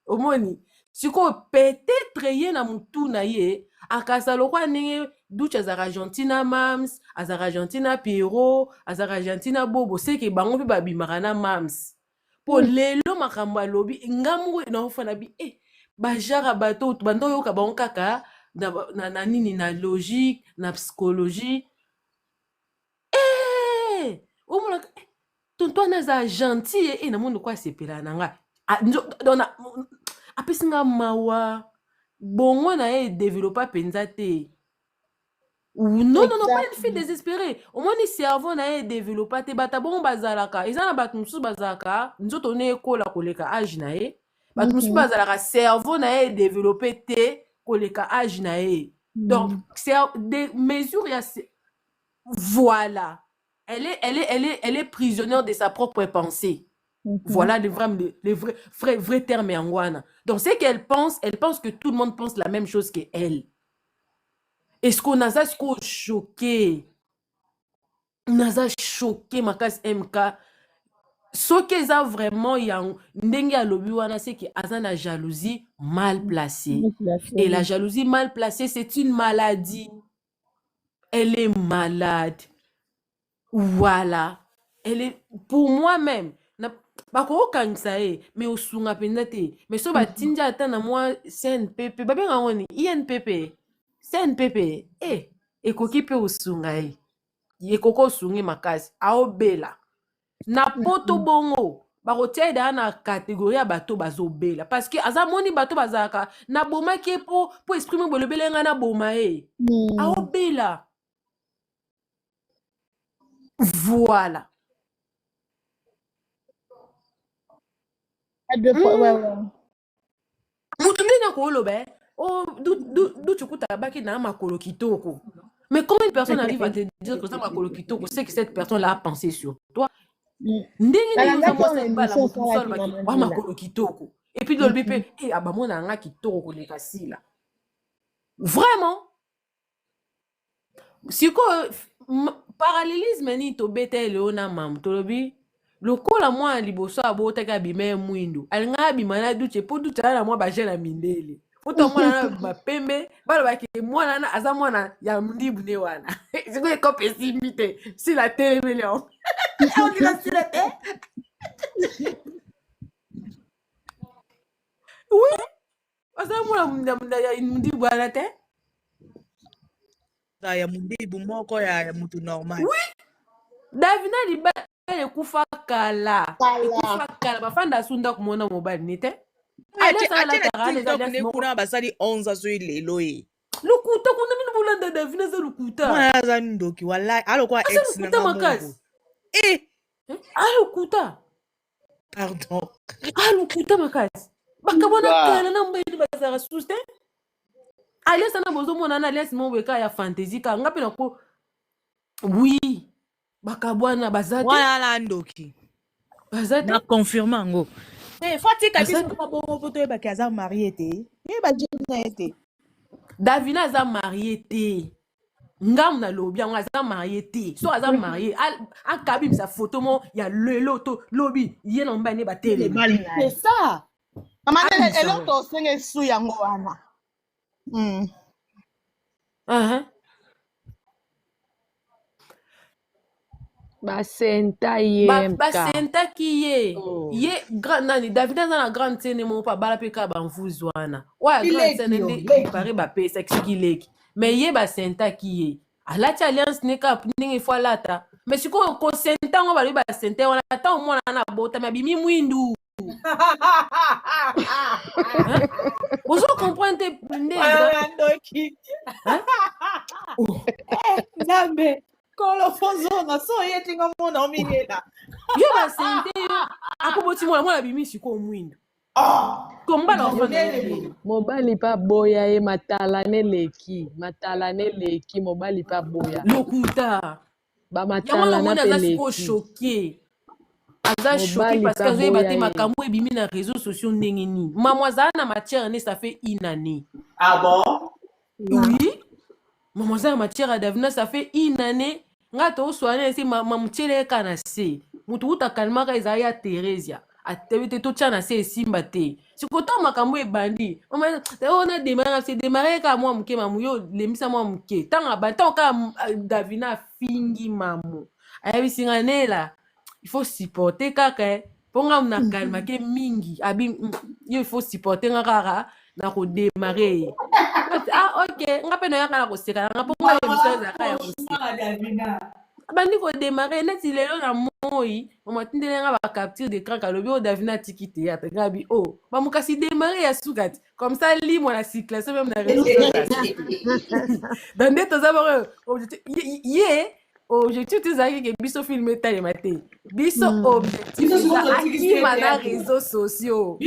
omoni siko peut-être ye na mutu na ye akasa lokwa ndenge Duce azaka gentil na Mams azaka gentil na Piero azaka gentil na Bobo c'est que bango mpe babimaka na Mams po lelo makambo alobi ngamu naofana bi bajara bato bando oyoka bango kaka na nini na logique na psychologie omona tonto wana aza gentil na mondo kwa sepela na nga apesi nga mawa bongo na ye développa penza te non, pas une fille désespérée. Au moins, le cerveau n'a développé. Te bata bon bazalaka. Ils ont battu musu bazalaka. Nous autres on est kola koleka âge nae. Battu musu bazalaka cerveau n'a développé te koleka âge nae. Donc c'est des mesures. Voilà. Elle est prisonnière de sa propre pensée. Voilà les vrais termes yangwana. Donc c'est qu'elle pense que tout le monde pense la même chose qu'elle. Est-ce qu'on a ça choqué? On a ça choqué, ma casse MK. Ce qui est vraiment, c'est qu'il y a la jalousie mal placée. Et la jalousie mal placée, c'est une maladie. Elle est malade. Voilà. Elle est, pour moi-même, mais au sunga pendate. Mais so ba tinja atana moi CNPP, ba benga ngoni INPP. CNPP, ekoki pe osunga ekoko osungi makasi aobela na poto bongo bakotia da na catégorie ya bato bazobela parce que aza moni bato bazaka na boma ki po exprimer bolobele nga na boma aobela voilà mutumbi na koloba d'où tu coûtes à baki na makolo kitoko. Mais comment une personne arrive à te dire que ça makolo kitoko, c'est que cette personne là a pensé sur toi. Ndenge ni ça moi c'est pas la mutual baki wa makolo kitoko. Et puis dolbi pe abamona nga kitoko le kasila. Vraiment. Si quoi parallélisme ni to bete leona mam tolobi lokola mwa liboso abotaka bime mwindo alinga bimana Duce po Duce na mwa bajela mindele foto mwana na mapembe balo baki mwana na aza mwana ya mdibu ne wana siko ekope simite si la télé million on dit la si la télé oui aza mwana ya mdibu ana te ya mdibu moko ya mutu normal oui Davina liba ekufa kala bafanda sunda kumona mobile nite kuna basali 11 so lelo lukuta kuna mini bulanda Davina za lukuta mwana aza ndoki wallahi alokwa ex na makasi lukuta pardon lukuta makasi bakabona kala na mbayi bazara suste alias na bozo mona na alias mo weka ya fantasy ka ngapi na ko oui bakabwana bazate wala ndoki bazate na confirma ngo fati kabisa kwa bongo poto ba kaza marié te ba jina ete Davina za marié te ngam na lobi yango aza marié te so aza marié akabi sa photo mo ya lelo to lobi ye na mbane batele c'est ça mama eloko osenge su yango wana basenta ye basentaki ye nani David aza na grande scène moko pa bala mpe kaka bamvuzi wana oyo grande scène nde pare bapesaki soki leki mais ye basentaki ye alati alliance ne kaka ndenge fo alata mais sikoyo kosenta ngo balobi basente wana ata omwana na botami abimi mwindu ozo comprendre te ndoki nzambe kolofozona so yetinga mona omilela yo basente yo akoboti mwana bimi sikoyo mwindu kombala ofana mobali pa boya ye matala neleki mobali pa boya lokuta bamatala na aza sikoyo choqué aza choqué parce que azoyeba te makambo ebimi na réseaux sociaux ndenge nini mama azala na matière ne ça fait une année. Ah bon? Oui, mama azala na matière ya Davina ça fait une année nga toswana esi mamutiele eka na se mutu utakalmaka ezali ya Teresia atebi te totya na se esimba te sikoto makambo ebandi ona démarre se démarre ka mwa muke mamu yo lemisa mwa muke tanga bantango kaka Davina afingi mamu ayabisinga nela il faut supporter kaka ponga na kalma ke mingi abi yo il faut supporter nga kaka na ko démarrer ok nga pe na yaka na ko seka nga ponga émission za ka ya ko seka bandi ko démarrer neti lelo na moi mama tindele nga ba capture d'écran kalobi o Davina tiki théâtre ngabi oh ba mukasi démarrer ya sukati comme ça li moi la circulation même na réseau dans des temps ça ye objectif tozalaki ke biso filme etalema te biso objectif akima na réseaux sociaux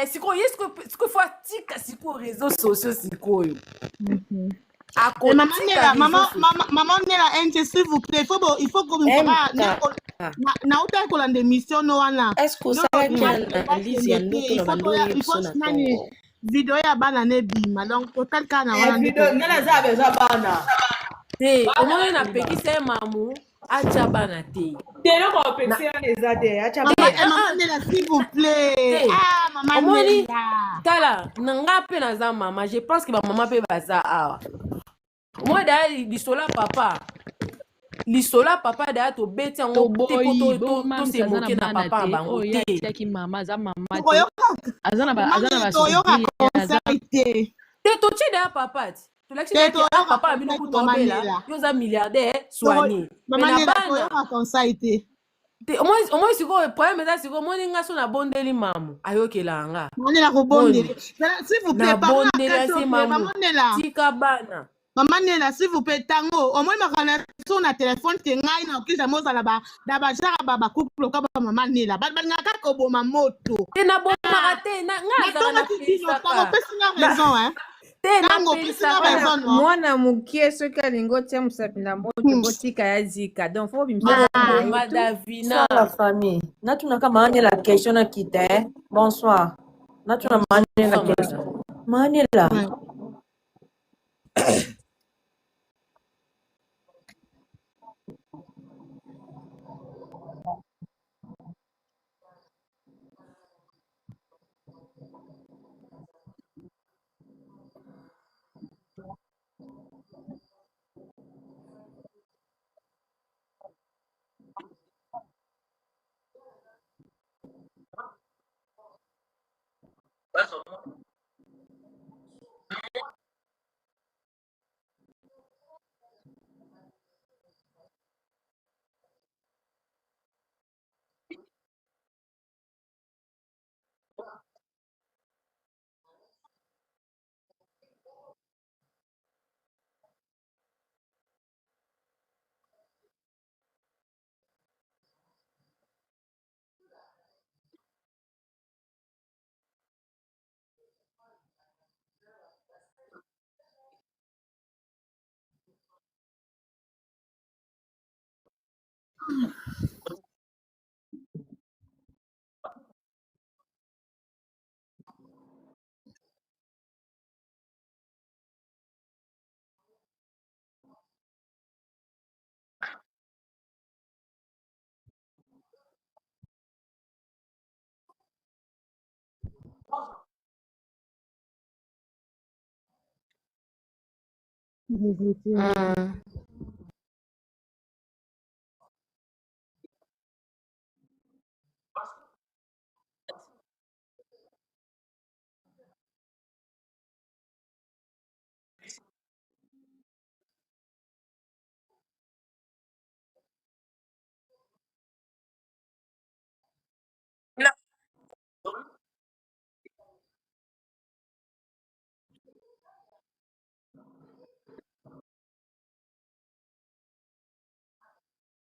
sikoyo ye sikoyo fo atika sikoyo réseaux sociaux sikoyo maman nela ente s'il vous plaît il faut nauta kolanda émission no wana il faut nani video ya bana nebima donc total kana wana nana za beza bana te omoni na pekisa ye mamu acha bana te teloko opekisa eza te acha bana s'il vous plaît maman omoni tala nga mpe naza mama je pense que bamama mpe baza awa omoni daya lisola papa daya tobeti yango te po tosemoke na papa ya bango te totie daya papa ti tolakisi papa abino kutobela yo oza milliardaire soigné mais na bana omoi sikoyo problème eza sikoyo omoni nga so nabondeli mamu ayokela nga nabondeli asi mamu tika bana maman nela s'il vous plaît tango au moins makana so na téléphone ke ngai na okisa mozala da bajara ba couple ka ba maman nela balingaka koboma moto te na bomaka te nga azala na raison hein tango pesa raison mwana mukie soki alingi otia mosapi na moto botika ya zika donc fo bimisa Davina la famille natunaka maanela question na kita bonsoir natuna maanela question maanela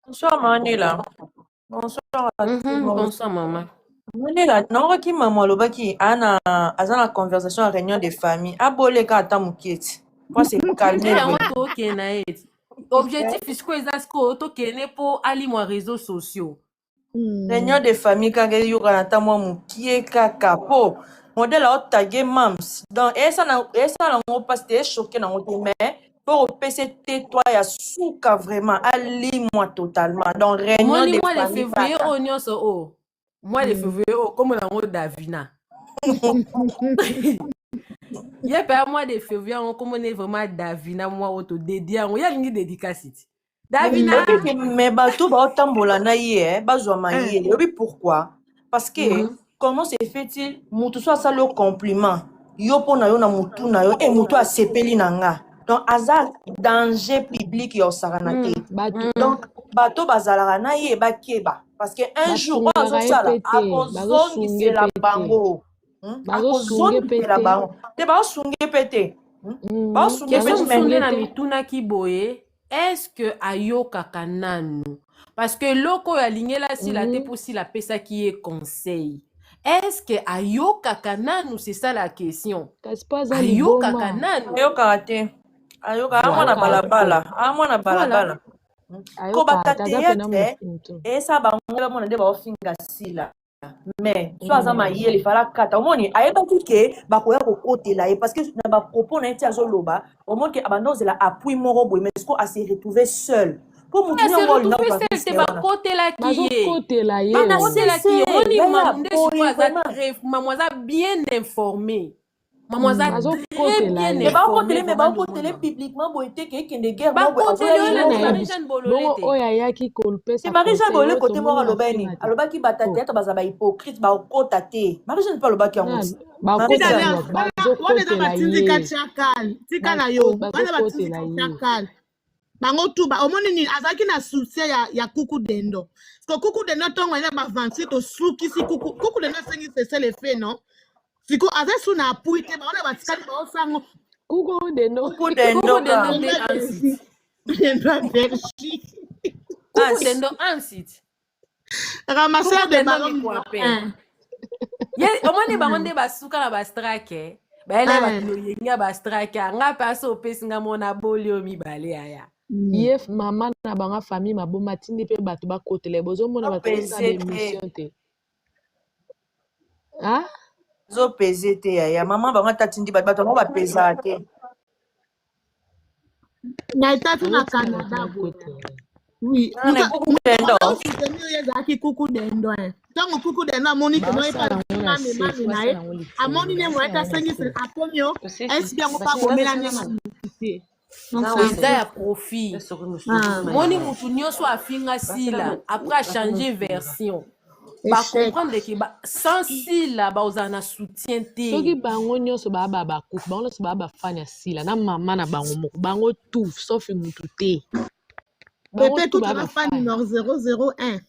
Bonsoir, Manila. Bonsoir à tout le monde. Bonsoir, maman. Manila, naoki maman alobaki aza na conversation à réunion de famille. Aboleka ata moketi. Pour se calmer. yango tokende na ye objectif sikoyo eza sikoyo tokende mpo alimwa réseaux sociaux. Réunion de famille kaka eyoka na ata mwa mokie kaka mpo modele aotage mams donc esala yango mpasi te echoke nango te mais mpo kopesa tetwa ya suka vraiment alimwa totalement donc réunion de mois de famille février kaka. oyo nyonso o mois de février oyo kombo nango Davina ye mpe ya mois de février yango kombo ne vraiment Davina mwa oyo todédie yango ye alingi dédicace ti Davina mais bato baotambola na ye bazwama ye oyebi pourquoi parce que comment se fait-il mutu so asali yo compliment yo mpo na yo na mutu na yo e mutu asepeli na nga donc aza danger public ya osaka na te donc bato bazalaka na ye bakeba parce que un jour oyo azosala akozongisela bango akozongisela bango te baosunge mpe te question mosunge na mitunaki boye est-ce que ayokaka nanu parce que loko oyo alingela sila te mpo sila apesaki ye conseil est-ce que ayokaka nanu c'est ça la question ayokaka nanu ayokaka te ayokaka amwana balabala amwana balabala ko batate ya te esa bango bamona nde baofinga sila mais so aza mayele fala kata omoni ayebaki ke bakoya kokotela ye parce que na bapropos na ye ti azoloba omoni ke abanda ozela appui moko boye mais siko ase retrouve seul po mutu yango olinate bakotelaki ye banakotelaki ye oni nde siko aza mamo aza bien informé mamo aza très bien informé mais bakotele publiquement boye te ke ekende guerre oyo ayaki kolpesa Marie-Jeanne Bolé côté moko alobaki nini alobaki batate ata baza bahypocrite bakota te Marie-Jeanne mpe alobaki yango wana eza batindika tiakal tika na yo wana batindika tiakal bango tu omoni nini azalaki na soutien ya kuku dendo so kuku dendo ntongo ena bavansi tosukisi kuku dendo asengi cesse le fait non siko aza su na apui te baona batikali baosango kuku dendo dendo ansite ramasser de omoni bango nde basuka na bastrake baele baloyenga bastrake anga mpe ase opesi nga mona boli oyo mibale aya ye mama na bango famille maboma tindi mpe bato bakotela bozomona bato basala émission te zopeze te yaya mama bango atatindi bato bango bapezaka te na etati na Canada oui ezalaki kuku dendo ntango kuku dendo amoni kenoyepamemame na ye amoni ne moyete asengisi akomi o esi yango pakomela nde eza ya profit moni mutu nyonso afinga sila après achange version bacomprendre ke sans sila baozala na soutien te soki bango nyonso baa bakufi bango nyonso baa bafani ya sila na mama na bango moko bango tu sauf mutu te pepe tout à fan numéro 001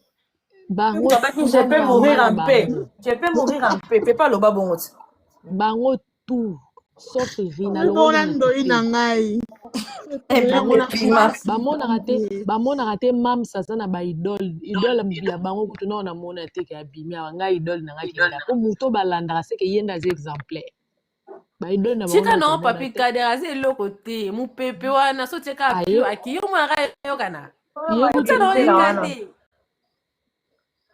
bango je peux mourir en paix je peux mourir en paix pepe aloba bongo ti bango tu sauf rina lobona ndoi na ngai bamonaka te mams aza na baidole ya bango kutu nao namona teke abimi awa ngai idole na ngai kenda po moto balandaka seke ye nde aza exemplaire baidole na tika nao papi kader aza eloko te mopepe wana so tieka aki yo monaka eyokana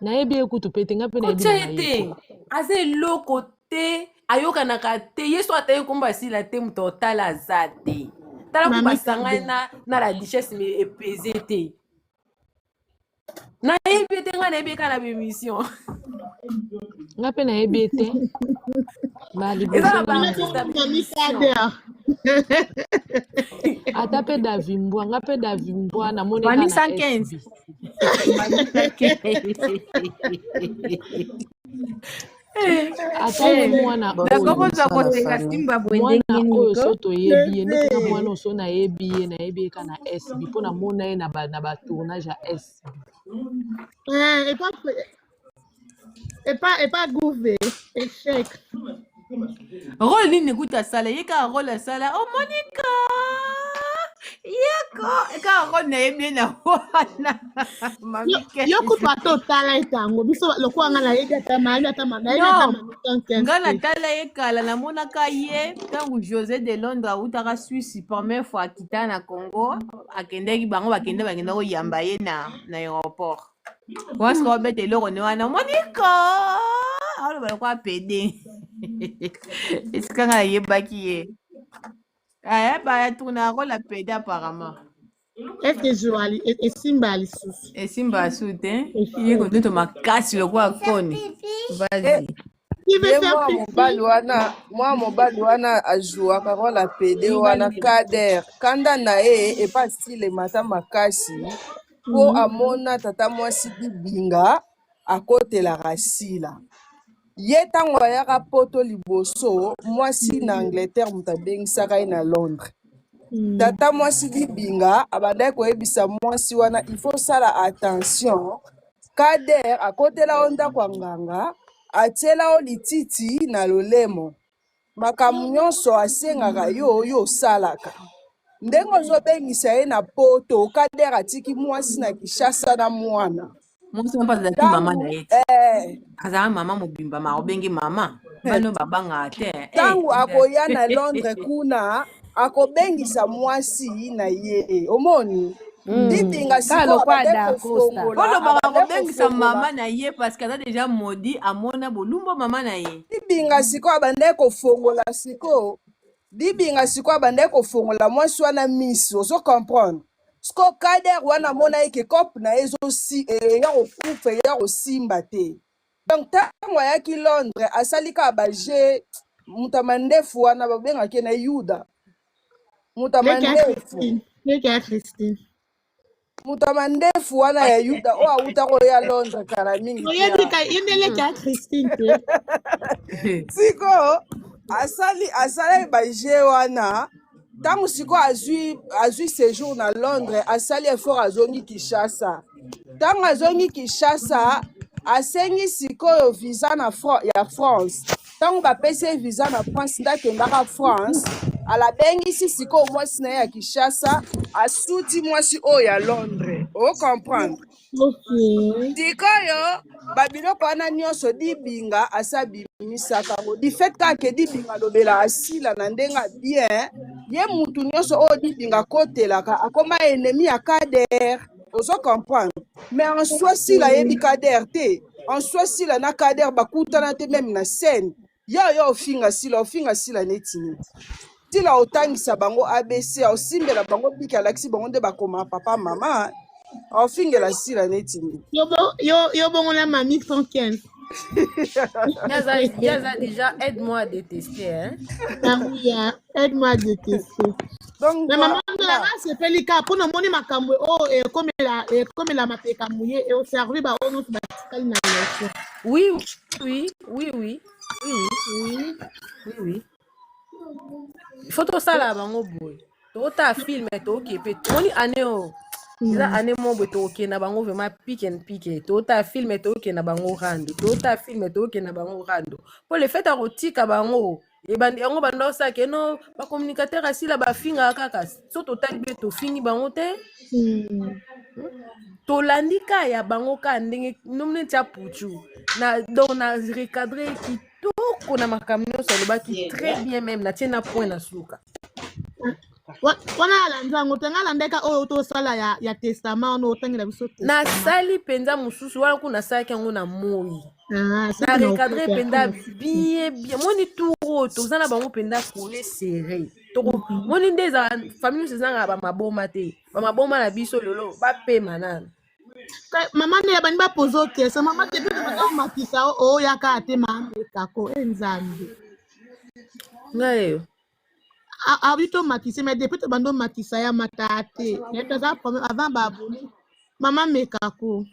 nayebi ekutu pe te nga mpe nayebi te aza eloko te ayokanaka te ye so ata ye komba asila te moto otala aza te tala ko basangani na la duchesse me epese te nayebi te nga nayebi eka na bémission nga mpe nayebi te eza na baartiste ata mpe davimbwa nga mpe davimbwa namoneka Mami na 115. SB. ata ye mwana Nakokoza kosenga simba bwendenge oyo so niko. toyebi ye ndenge nga mwana oyo so nayebi ye ka na SB mpo namona ye na batournage ya SB. Et pas gouvé, échec. Rôle nini kuta sala yeka rôle asala oh Monica yeko eka rôle na yebi na wana mami Yo kutwa totala etango biso lokwa nga na yebi ata mali ata mandai na nga na tala ekala namonaka ye ntango José de Londres autaka Suisse première fois akita na Congo akendeki bango bakenda koyamba ye na aéroport waska wabeta eloko ne wana Monica aloba lokwa pede esika nga nayebaki ye ayeba tourna rôle apede apparemment. Est-ce que Joali esimba lisusu esimba su te ye kondoto makasi lokwa koni vas-y mwa mobali wana ajuaka rôle apede wana Kader kanda na ye epa stile mata makasi po amona tata mwasi bibinga akotelaka sila ye ntango ayaka poto liboso mwasi na Angleterre moto abengisaka ye na Londres tata mwasi bibinga abandaki koyebisa mwasi wana il faut sala attention Kader akotela o ndako ya nganga atiela o lititi na lolemo makambo nyonso asengaka yo osalaka ndenge ozobengisa ye na poto Kader atiki mwasi na Kinshasa na mwana mwasi mpa azalaki mama na ye azala mama mobimba ma obengi mama bano babanga te ntango akoya na Londres kuna akobengisa mwasi na ye omoni bibinga sikoolobaka kobengisa mama na ye parce que aza déjà modi amona bolumbo mama na ye bibinga siko abandaki kofongola siko bibinga siko abandaki kofongola mwasi wana misi ozo comprendre siko Kader wana amona ye ke kope na ye eya kokufa eya kosimba te donc ntango ayaki Londres asalika baje mutu amandefu wana babengaki na Yuda mutu amandefu wana ya Yuda oyo awuta koya Londres kala mingi siko asali baje wana ntango siko azwi séjour na Londres asali effort azongi Kinshasa ntango azongi Kinshasa asengi sikoyo visa ya France ntango bapesi visa na France ndakendaka France alabengisi sikoyo mwasi na ye ya Kinshasa asuti mwasi oyo ya Londres ocomprendre sikoyo babiloko wana nyonso dibinga asabimisaka ngo difet kake dibinga alobela asila na ndenge bien ye mutu nyonso oyo dibinga akotelaka akoma ennemi ya Kader ozo comprendre mais en soi sila yebi Kader te en soi sila na Kader bakutana te même na scène yo ofinga sila neti sila otangisa bango ABC osimbela bango biki alakisi bango nde bakoma papa mama ofingela sila neti yo bongo na mami 115 Yaza déjà aide-moi à détester hein. Aide-moi à détester. Donc maman la c'est pelika pour no moni makambo comme la mapeka mouye et au servir ba ono batikali na leso. Oui. Faut tout ça là bango boy. To ta film to kepe. Moni aneo. Ila ane mo beto ke na bango vraiment pick and pick. To ta film to ke na bango rando. To ta film to ke na bango rando. Pour le fait à rotika bango et bandi yango bando sa ke no ba communicateur asila ba finga kaka. So total beto fini bango te. To landika ya bango ka ndenge nomne tia puchu. Na donc na recadrer qui tout qu'on a makamno so le baki très bien même na tiena point na suka. Wana alanzango tengala ndeka oyo to sala ya testament ono otangela biso na sali penza mususu wana kuna saki yango na moi na recadrer penda bien moni touro tozana bango penda kole serré toko moni ndeza famille sezanga ba maboma te ba maboma na biso lolo ba pe manana mama ne bani ba pozo kesa mama te ba makisa o yaka ate mama kako enzambe ngayo abito matise mais depuis to bando matisa ya matate mais ça problème avant baboni maman mekako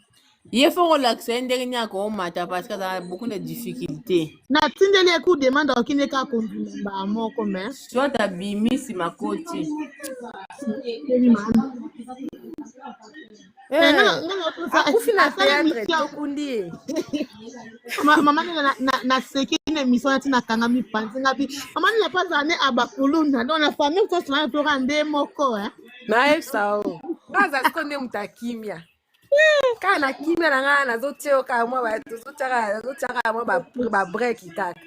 Il faut relaxer ndenge ko mata parce que ça a beaucoup de difficultés. na tindeli eku demande okine ka kondima moko mais Soit abimisi makoti. Akufi na théâtre tokundi. Maman na seki na émission na tina kanga mi panzi ngapi maman na pas ane abakuluna donc la famille ça se pour rendre moko hein Na sao. Ngaza sikonde mutakimya. Kana kimya na ngana nazocheo kama watu zochaka mwa ba break kaka.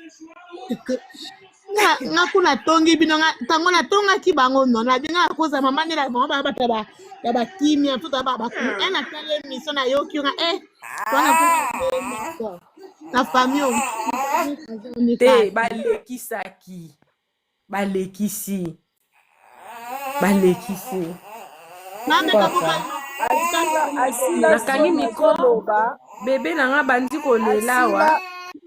nga kuna tongi bino nga tango na tonga ki bango no na dinga koza mama ne la mama ba taba ya ba kimia tout aba ba na kale émission na yoki nga wana ko na famille te balekisaki balekisi mama ka nakangi mikro bebe nanga bandi kolela wa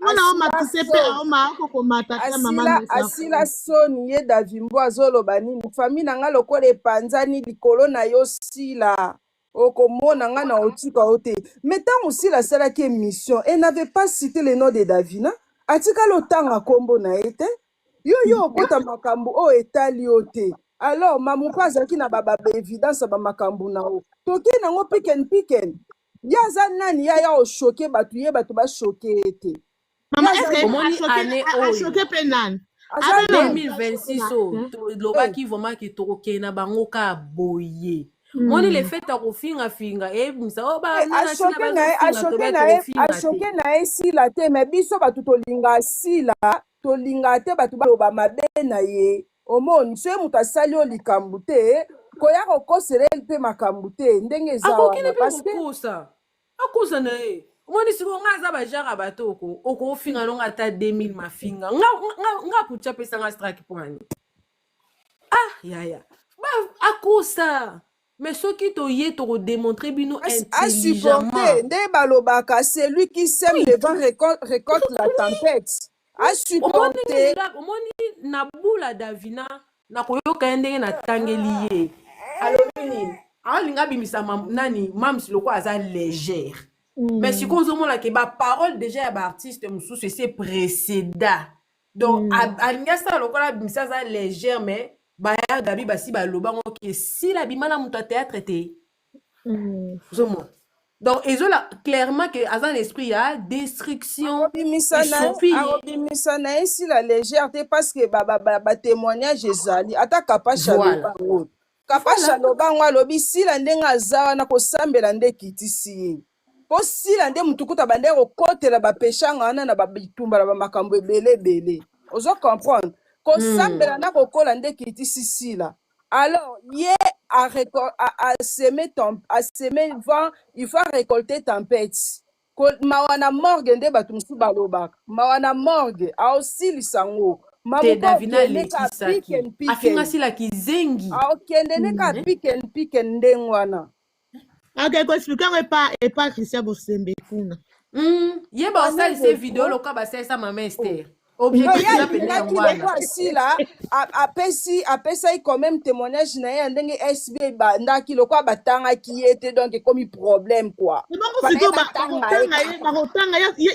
ona o matise pe o ma ko ko matata mama asila soni ye davimbo azoloba nini famille nanga lokola epanzani likolo na yo sila okomona nga na otika ote mais ntango sila asalaki émission et n'avait pas cité le nom de Davina atikala otanga kombo na ye te yo okota makambo oyo etali yo te alors mamuko azalaki na bababa évidence bamakambo na o toki nango piken ya aza nani ya oshoke bato ye bato bashoke ete Maman, est-ce choqué penan? 2026 lobaki vraiment ki tokoke na bango ka boye. Moni le fait akofinga finga misa oba ashoke na ye sila te mais biso bato tolinga sila tolinga te bato baloba mabe na ye omoni so ye moto asali yo likambo te koya kokosela ye mpe makambo te ndenge eza wana akusa na ye moni siko nga aza bajara bato okofinga nonga ata 2000 mafinga nga kucha pesa nga strike pwani yaya akusa mais soki toye tokodémontrer bino intelligemment nde balobaka celui qui sème le vent récolte la tempête omoni na bula Davina nakoyoka ye ndenge natangeli ye alobi nini aolinga bimisa nani mams loko aza légère mais sikoyo ozomona ke baparole déjà ya baartiste mosusu ese précéda donc alingi asala lokola bimisa aza légère mais baya gabi basi balobango ke sila bimala moto ya théâtre te ozomona donc ezola clairement que aza l'esprit ya destruction arobimisa na ye sila légère te parce que batémoignage ezali ata kapasha lobango kapasha lobango alobi sila ndenge aza wana kosambela nde kitisi ye po sila nde mutu kuta bande kokotela bapeshanga wana na babitumba na bamakambo ebele ozo comprendre kosambela na kokola nde kitisi sila alors ye a semé vent il faut récolter tempête mawana morgue nde bato mosusu balobaka mawana morgue aosilisa ngo aokende neka piken ndenge wana akeko explique ngo epa Christian Bosembe kuna ye baosalisa video loka basalisa mama Esther sila apesai quand même témoignage na ye ndenge SB bandaki lokwa batangaki ye te donc ekomi problème quoi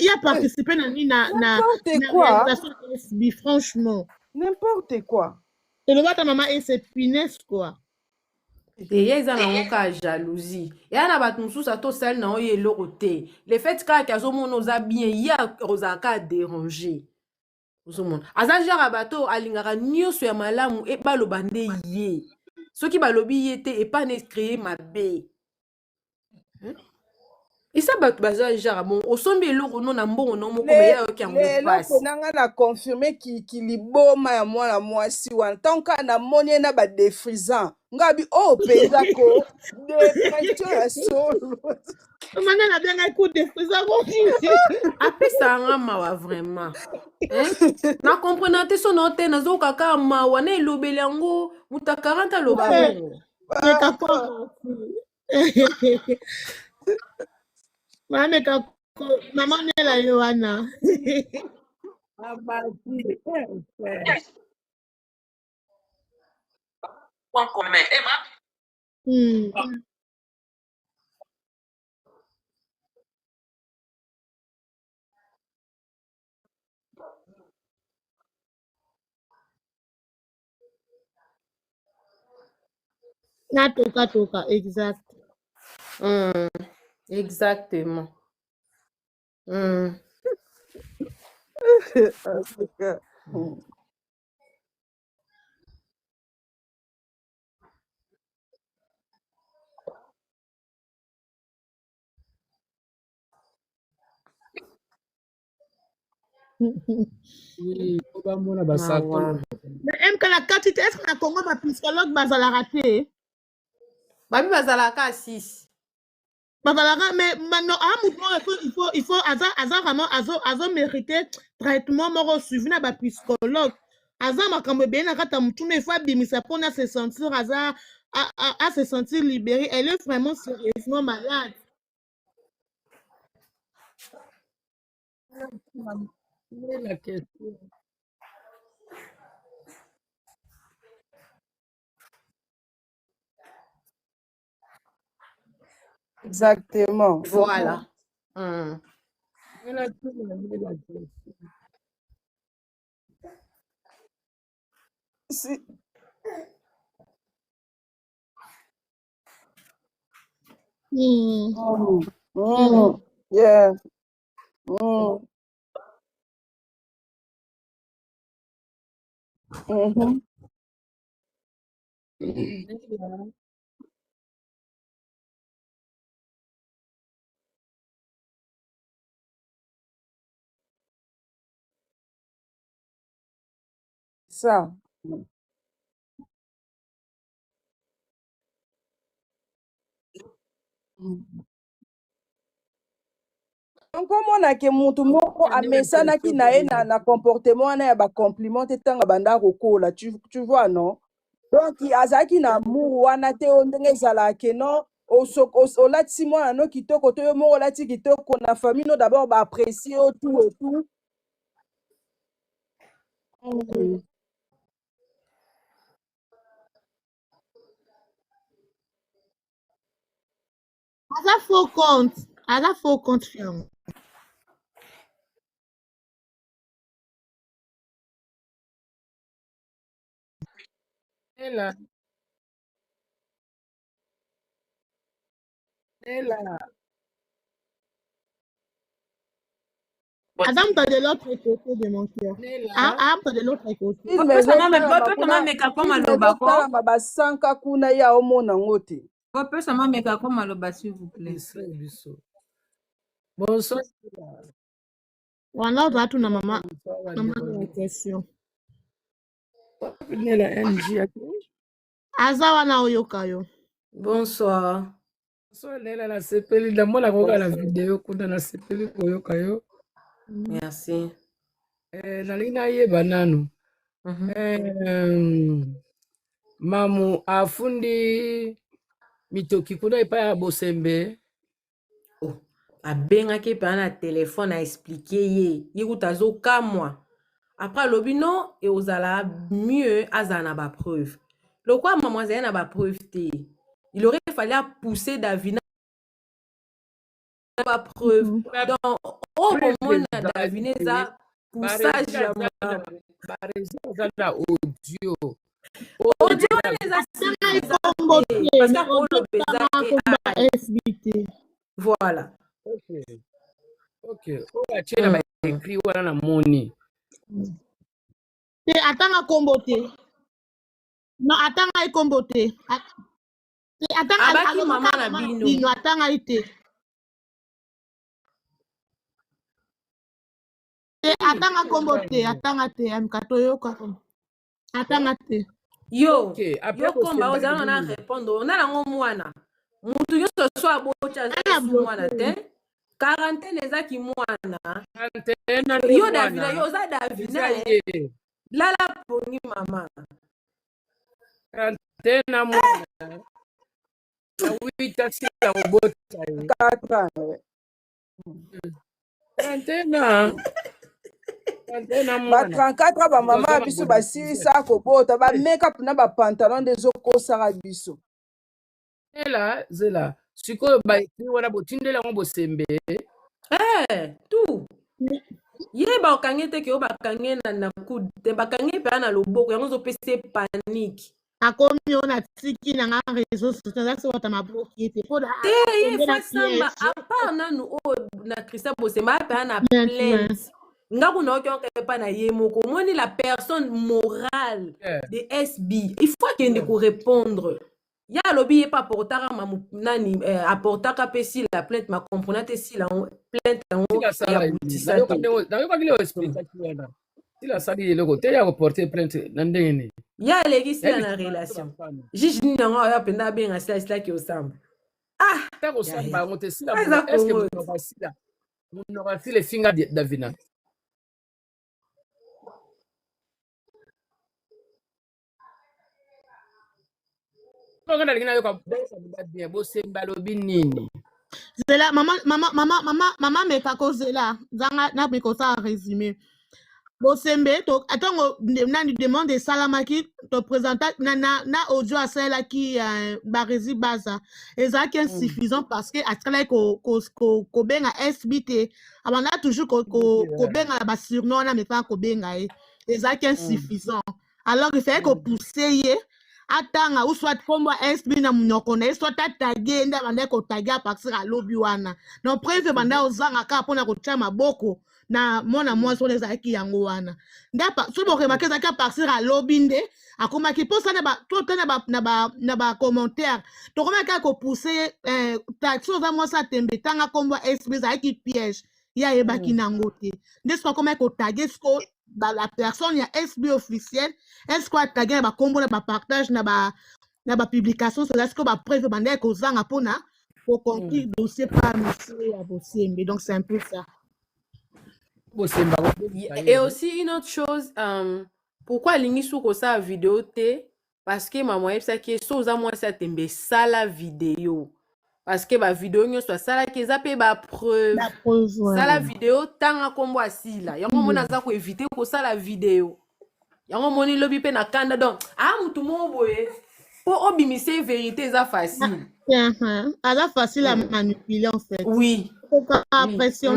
ya participer na nini na SB franchement n'importe quoi et le bata maman et c'est finesse quoi ye eza nango ka jalousie eya na bato mosusu atosali na oyo eloko te le fait kaka azomona oza bien ye ozalaka déranger ozomona aza genre bato alingaka nyonso ya malamu baloba nde ye soki balobi ye te epa na créer mabe esa bato baza genre bon osombi eloko no na mbongo no moko meya yoki yango eloko nanga na confirme ki liboma ya mwana mwasi wana ntanka na moni ye na badefrisant ngabi penza ko depression ya solo manga na benga coup de frisant apesa nga mawa vraiment na comprendre te sono te nazokaka mawa na elobeli yango muta 40 aloba bongo mama nela yo wana point commun. Toka, exact. Exactement. Oui, obamona basaton. Mais M que la quantité, est-ce que la Congo va psychologue bazala raté? Babi bazalaka 6. Bazala mais maintenant il faut vraiment azo mériter traitement moro suivi na ba psychologue. Aza makambo bien na kata mutuna il faut abimisa pona se sentir à se sentir libéré. Elle est vraiment sérieusement malade. La question. Exactement. Voilà. Si. Yeah. Ça. Nkomona mutu moko amesanaki na ye na comportement wana ya bacompliment te ntango banda kokola tu vois non donc azalaki na amour wana te o ndenge ezalaka ke non olatisi mwana no kitoko to yo moko olati kitoko na famille no d'abord baapprécie o tout et tout. Aza faux compte fiant. Ela. Adam, t'as de l'autre côté de mon cœur. Ah, t'as de l'autre côté. Talamba basanka kuna ya omona ngote. Pesa mameka kwa maloba s'il vous plaît. Bonsoir. Wana watu na mama na question. Aza wana oyoka yo. Bonsoir. Bonsoir Lela la sepeli na mona koka la vidéo kuna na sepeli koyoka yo. Merci. Nalingi nayeba nanu. Mamu afundi mitoki kuna epai ya bosembe. Abengaki mpe na telefone aexplike ye kuta azokamwa après alobi non e ozala mieux azala na bapreuve lokwa mama azali na bapreuve te il aurait fallu pousser Davina na bapreuve donc bomona Davina eza poussage ya mama na audio wana eza parce que oloba eza voilà. Ok. Oya chela ba écrit wana na moni. Te atanga kombo te. No atanga ikombo te. Te atanga abaki mama na bino. Atanga ite. Te atanga kombo te, atanga te amkato yoka. Atanga te. Yo komba ozala na répondre ona nango mwana. Mutu nyonso so abocha za mwana te. Quarantaine ezaki mwana. Yo Davina, yo za Davina. Lala pongi mama. Quarantaine mwana. Na wita sita robota. Quarantaine. Ba 34 ba mama biso basilisa kobota ba make-up na ba pantalon des okosaka biso. Zela sikoyo baekri wana botindela yango bosembe tout ye bakangi te ke oyo bakangi na coude te bakangi mpe na loboko yango ezopesa panique akomi oyo natiki nanga réseau sociaux azakisi bata mabloki ete te ye fasamba apart nanu oyo na Christian Bosemba mpe na plainte nga kuna okionka epa na ye moko omoni la personne morale de SB il faut akende korépondre ya alobi ye pa aportaka nani aportaka mpe si la plainte makomprena te si la plainte yango ya butisa te nayokaki leo explication wana sila asali eloko te ya koporte plainte na ndenge nini ya aleki sila na relation juge nini yango oyo apenda abenga sila esilaki osamba ta kosamba yango te sila eske monoko sila efinga davina Oga nalingi nayoka bien bosemba lobi nini zela mama meka kozela zanga na mikosa résumé bosembe to atongo nani demande salamaki to présenter na audio asalaki barezi baza ezalaki insuffisant parce que atikala ko benga SBT abanda toujours ko benga na basurnom wana meka kobenga ye ezalaki insuffisant alors il fallait ko pousser ye atanga ou soit kombo SB na munoko na soit atage nda banda ko taga parce que alobi wana no preuve banda ozanga ka pona ko tia maboko na mona mwasi wana ezalaki yango wana ndapa so boremarke ezalaki apartir alobi nde akomaki mposa na bacommentaire tokomaki akopousse taxi oza mwasi atembe tanga kombo SB ezalaki piège ye ayebaki nango te nde soki akomaki kotage siko la personne ya SB officielle est-ce que atage na bakombo na bapartage na bapublication cela siko bapreuve bandaki kozanga mpona koconclure dossier par monsieur ya bosembe donc c'est un peu ça. Et aussi une autre chose, pourquoi l'ingi ko sa vidéo te parce que maman yebisa ki so za moi sa tembe sala vidéo parce que ba vidéo nyo so sala ki za pe ba preuve sala vidéo tanga kombo asila yango mona za ko éviter ko sala vidéo yango moni lobi pe na kanda donc mutu mo boye pour obimise vérité za facile ala facile à manipuler en fait oui pression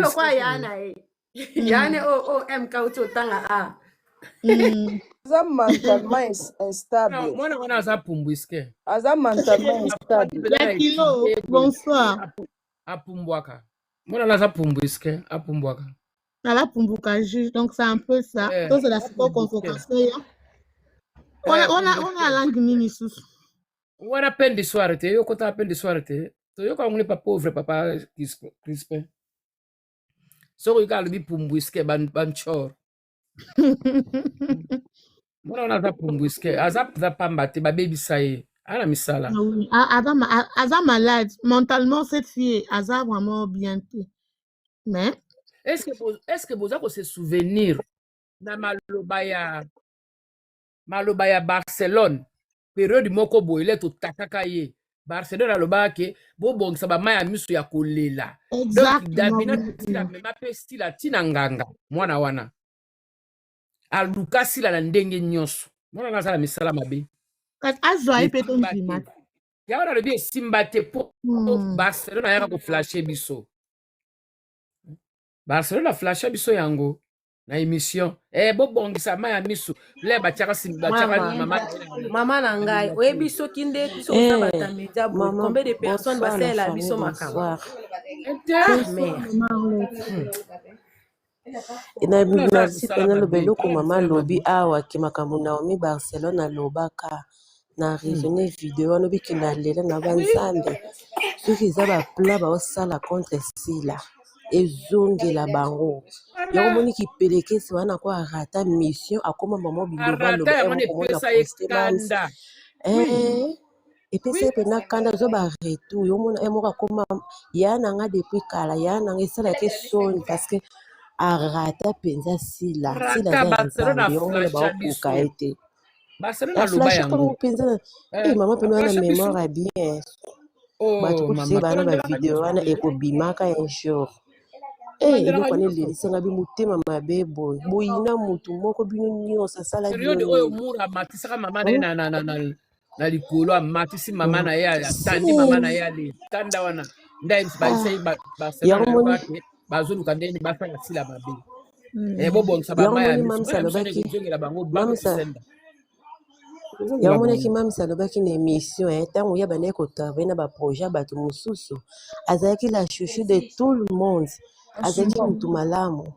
lokwa yana yane MK utotanga aza mentalement instable mwana wana aza pumbwiske aza mentalement instable ya kilo bonsoir apumbwaka mwana wana aza pumbwiske apumbwaka ala pumbuka juge donc c'est un peu ça to c'est la convocation ya ona langue nini susu wana peine de soirée te yo kota peine de soirée te toyoka ngule pa pauvre papa Crispin soko yuka alobi pumbwiske banchor mwana wana aza pumbwiske aza pamba te babebisa ye ana misala aza malade mentalement cette fille aza vraiment bien te mais est-ce que boza ko se souvenir na maloba ya Barcelone période moko boyle to takaka ye Barcelone alobaka ke bobongisa bama ya miso ya kolela donc Davina tila mema pe stila tina nganga mwana wana aluka sila na ndenge nyonso mwana wana azala misala mabe azwa pe to ndima ya wana lobi esimba te po Barcelone ayaka koflashe biso Barcelone aflashe biso yango na émission bobongisa ma ya miso le batiaka mama na ngai oyebi soki nde biso osa batamedia boye combien de personnes basalela biso makambo na site naloba eloko mama lobi awa ke makambo naomi Barcelone alobaka na raisonne video wana obiki na lela na banzambe soki eza bapla baosala contre sila ezongela bango yango moni kipelekesi wana ko arata mission akoma mama biloba lobakomona poste bamsa epesa ye pena kanda zo baretour yomona moko akoma ya nanga depuis kala ya nanga esalaki soni parce que arata mpenza sila za nzambe yomona baokoka ete aflashe ntango mpenza mama mpena wana mémoire ya bien bato kopuse bana bavideo wana ekobimaka un jour eloko wana elelisanga bi motema mabe boye boyina motu moko bino nyonso asala periode oyo mura amatisaka mama na na likolo amatisi mama na ye atandi mama na ye aletanda wana ndayebisi bayisai basenake bazoluka ndeni basala sila mabe bobongisa bama ya misozongela bango bakosenda yamonaki mamisa alobaki na émission ntango ya bandaki kotravaille na baprojet ya bato mosusu azalaki la chouchou de tout le monde azalaki motu malamu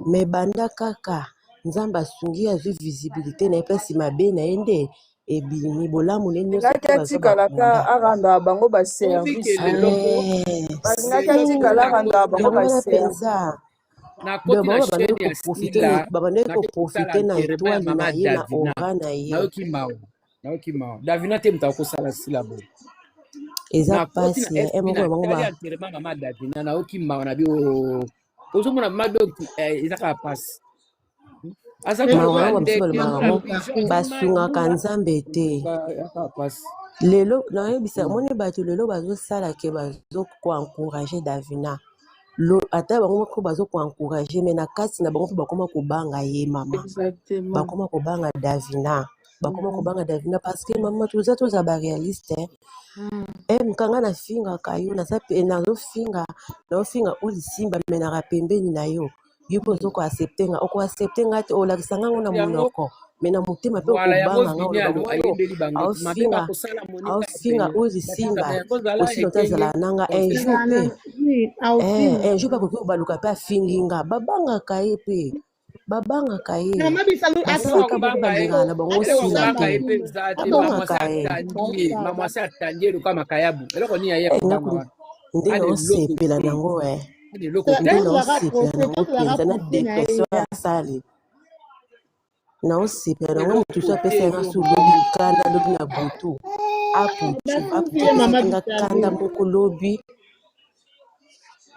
me banda kaka nzambe asungi azwi visibilité na ye mpe nsima mabe na ye nde ebimi bolamu ne nyonso balingaki atikalaka aranda bango baservice balingaki atikala aranda bango baservice babandaki koprofite na étoile na ye na ora na ye nayoki mawa davina te moto akosala sila boye eza pasi moko ya bango enterrement mama davina nayoki mawa na bio ozomona mama bio eza kaka pasi basungaka nzambe te lelo nayebisa moni bato lelo bazosala ke bazokoencourage davina ata bango moko bazokoencourage me na kati na bango mpe bakoma kobanga ye mama bakoma kobanga davina parce que mama toza baréaliste mkanga nafingaka yo nazofinga ulisimba me naka pembeni na yo yo mpe ozokoaccepte nga okoaccepte nga te olakisa ngango na monoko me na motema mpe okobanga nga aofinga ulisimba osino tazala nanga un jour mpe akoki kobaluka mpe afingi nga babangaka ye mpe basalaka moko balingaka na bango sila te babangaka ye nde naosepela nango mpenza na depression ya sali naosepela nango motusu apesa yanga so lobi kanda lobi na butu aputuapesaki nga kanda moko lobi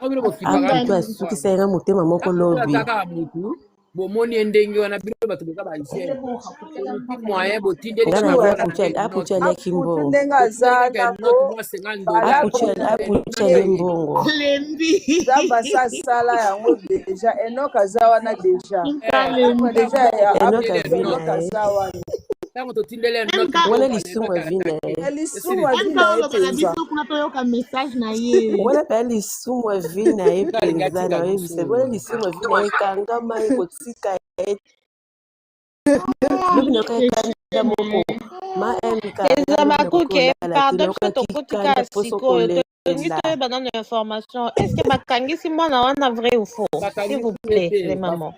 aputu asukisa yanga motema moko lobi bomoni ndenge wana bino bato boza baisien moyen botindeli aputualiaki mbongo ndenge aza aputuali mbongo nzambe asala yango deja enok aza wana deja enok aza wana ntango totindeli wana lisumu avina lisumu avina ye penza wana pea lisumu avina ye penza naoyebisa wana lisumu avina ye kangama ye kotika ye lobi nayoka ekanda moko ma ezamakuke pardon biso tokotika sikoyo tolingi toyeba nano information est ce que bakangisi mwana wana vrai ou faux s'il vous plaît les mamans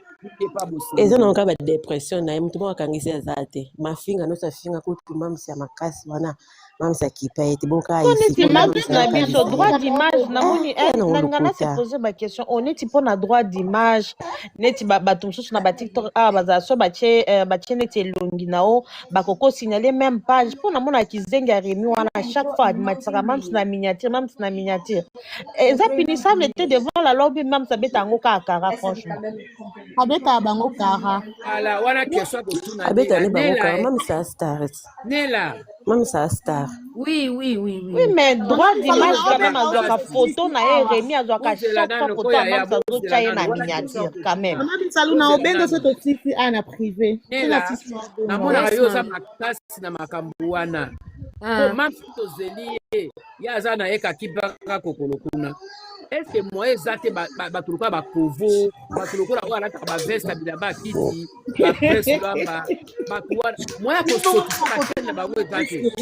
eza nayoka badepression na ye motu moko akangisi aza te mafinga nyonso afinga kutu mamisi ya makasi wana mamisi akipa ye te boneti mamisi na biso droit d'image namoni nga na se pose baquestion oneti mpona droit d'image neti bato mosusu na batiktok awa bazala so batie neti elongi na o bakokosignale même page mpo namonaki zengi ya remi wana chaque fois adimatisaka mamisi na miniature eza punissable te devant la loi mpe mamisi abeta yango kaka kara franchement abetaka bango kara ala wana question totuna abeta ne bango kara mamisi a star mamisi a star oui mais droit d'image quand même azwaka photo na ye remi azwaka chaque fois photo ya mamisi azotia ye na miniature quand même mama bisalu na obenga so totisi a na privé namonaka yo oza makasi na makambo wana po mamisi tozeli ye aza na ye kakibaka kokolo kuna eske moye eza te bato lokola bakovo bato lokola oyo alataka baveste bilamba ya kiti baprese lamba bato wana moye akosokisa bachene na bango eza te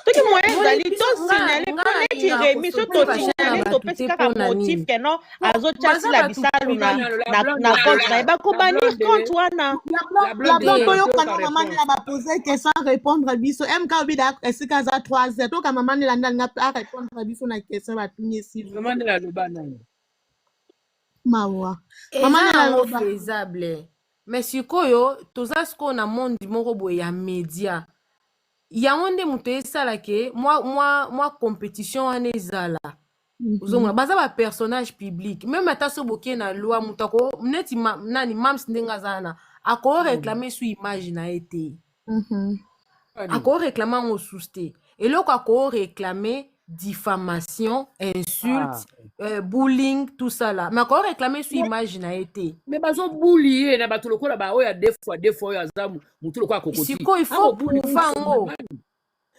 soki moye ezali tosignale mpo neti remi so tosignale topesi kaka motif ke non azotiasila bisalu na compte na ye bakobanir compte wana la blanc toyokana mama nela bapose question répondre biso mk obida esika aza 3h toka mama nela ndalinga mpe arépondre biso na question batuni mama nela aloba nani mawa mama nela faisable mais sikoyo toza sikoyo na monde moko boye ya média yango nde moto esalake mwa compétition wana ezala ozomona baza bapersonnage public même ata so boke na loi moto ako neti nani mams ndenge aza wana akoreclame su image na ye te akoreclame yango susu te eloko akoreclame diffamation, insulte, bullying, tout ça là. Mais encore réclamer sur image n'a été. Mais bazo bullier na bato lokola ba oya deux fois oyo azamu mutu lokola kokoti. Siko il faut prouver ngo.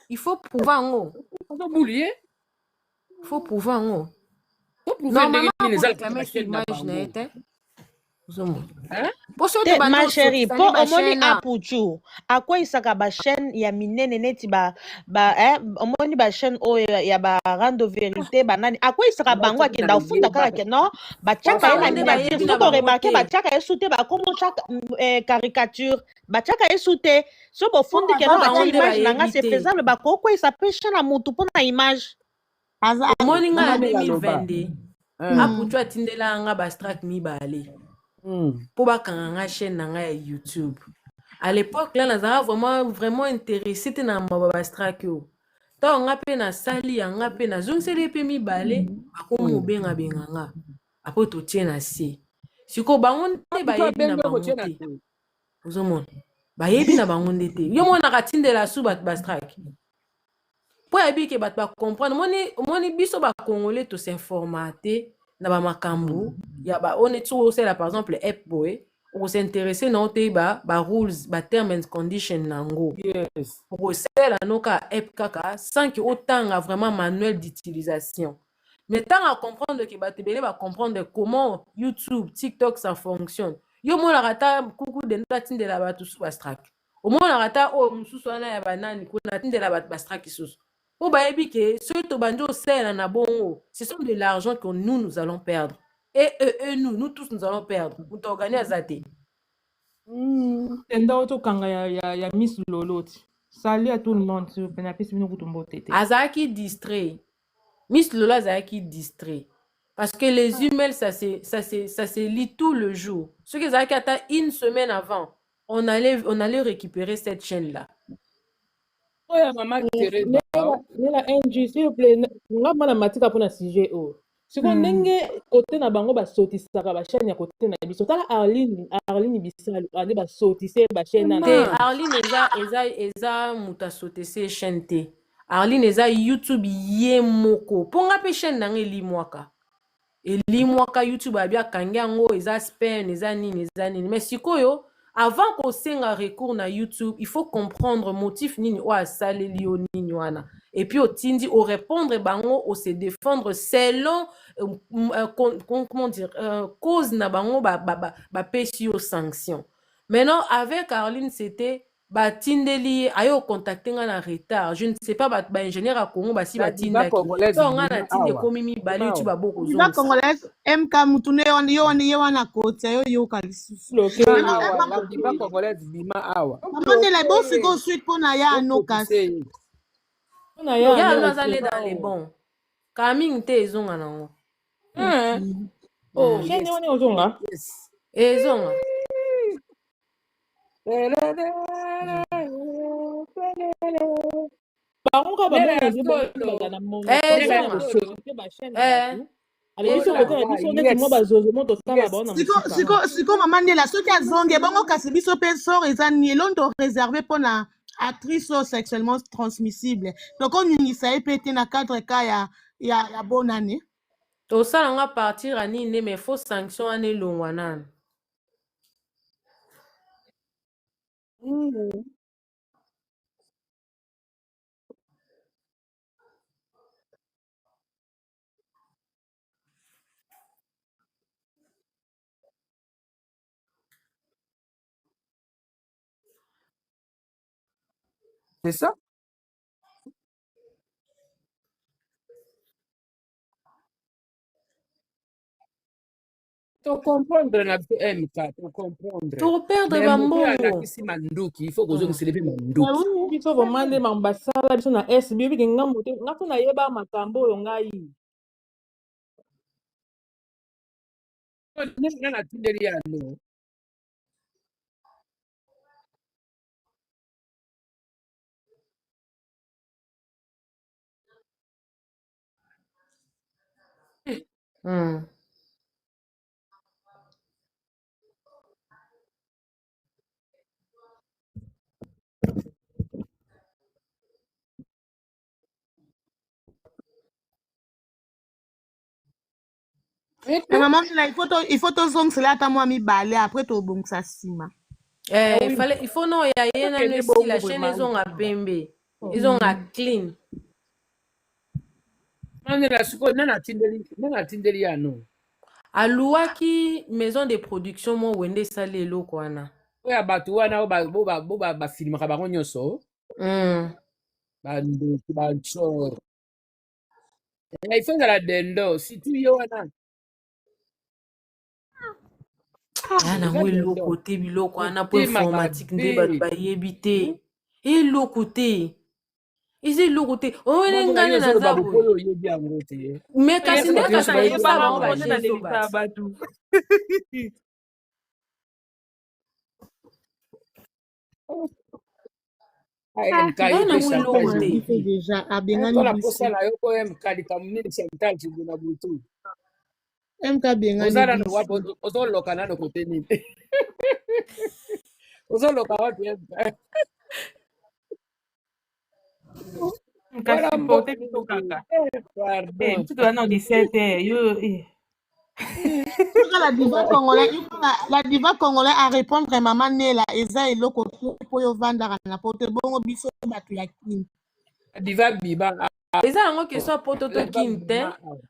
Il faut prouver ngo. Bazo bullier. Il faut prouver ngo. Normalement pour réclamer sur image n'a été. Ma chérie, po omoni apuchu akwa isaka ba chaîne ya minene neti ba omoni ba chaîne oyo ya ba rando vérité banani akwa isaka bango akenda ofunda kaka ke non bachaka ye na miniature so ko remarquer bachaka ye sute ba komo chaka caricature bachaka ye sute so bo fundi ke non bacha image nanga c'est faisable ba ko kwa isa pesha na mutu pona image omoni nga 2022 apuchu atindela nga ba strat mibale pour bakanga chaîne nanga ya YouTube. À l'époque là nazara vraiment intéressé te na mababa strakio. Ta nga pe na sali nga pe na zonseli pe mibale akomo benga benganga. Après to tie na si. Siko bango te ba yebi na bango te. Uzomona. Ba yebi na bango te. Yo mona katindela su ba strak. Po yebi ke bat ba comprendre moni biso ba congolais to s'informater na ba makambu ya ba on est sur là par exemple app boy on s'intéresser na te ba rules ba terms and conditions nango yes pour cela noka app kaka sans que autant a vraiment manuel d'utilisation mais tant à comprendre que ba te belé ba comprendre comment YouTube TikTok ça fonctionne yo mo la rata kuku de ntatin de la ba tout sous abstract au moins la rata o mususu ana ya banani ko na tin de la ba abstract sous. Ce sont de l'argent que nous allons perdre. Et nous tous, nous allons perdre. Nous t'organisons à Zate. Ya Miss Lolo. Salut à tout le monde. Azaki distrait. Miss Lola Azaki distrait. Parce que les emails, ça se lit tout le jour. Ce que Azaki a une semaine avant, on allait récupérer cette chaîne-là. Nela NG s'il vous plaît nga mwana matika mpona sujet oyo sikoyo ndenge kote na bango basotisaka bachaîne ya kote na biso tala Arline Bisalo ande basotise bachaîne te Arline eza muta sotise chaîne te Arline eza YouTube ye moko ponga pe chaîne nanga elimwaka YouTube abia kangi yango eza spam eza nini mais sikoyo avant qu'on senga recours na YouTube, il faut comprendre motif nini ou asale lio nini wana. Et puis au tindi au répondre bango au se défendre selon comment dire cause na bango ba pesio sanction. Maintenant avec Caroline c'était ba tindeli ayo contacter nga na retard. Je ne sais pas ba ingénieur à Congo ba si ba tindaki. Donc nga na tinde komimi bali YouTube ba boko zonga. Ba congolaise MK mutune yo wana kota yo kalisusu. Ba congolaise bima awa. Maman la bosi go suite pona ya anokas. Ya nazale dans les bons. Kaming te zonga nango. Oh, chaîne wana ozonga? Ezonga. Baronga babona ezobaka na mongo siko mama ndela soki azonge bongo kasi biso mpe sor eza nielondo réservé mpona actrice sexuellement transmissible donc oningisa ye mpe te na cadre ka ya bonane tosalanga partir a nini mais faut sanction wana elongwa nani C'est ça? To comprendre na MK, to comprendre. To perdre bambongo. Il faut que vous célébrer manduki. Biso bomande mambasala biso na SB biki ngambo te ngato na yeba makambo oyo ngai. Na tindeli ya no. Maman, il faut tozongisela ata mwa mibale après tobongisa nsima. Il faut non ya yena no si la chaîne ezonga pembe. Ezonga clean. Nana tindeli yano. Aluaki maison de production mo wende sale eloko wana. Oya batu wana ba filmaka bango nyonso. Ba chor. Il faut la dendo si tu yo wana. Nango eloko te biloko wana po informatique nde bato bayebi te. Eloko te. Isi eloko te. Owe ngane na zabu. Mais kasi nde kasa yeba bango bajeso batu. MK déjà abengani biso. MK bengani biso. Ozoloka nano kote nini? Ozoloka wapi MK? Kasi pote biso kaka. Tu dois dans 17h. Yo. La diva congolais à répondre maman Nela eza eloko po yo vandara na pote bongo biso batu ya kin. Diva biba. Eza yango ke so poto to kinte.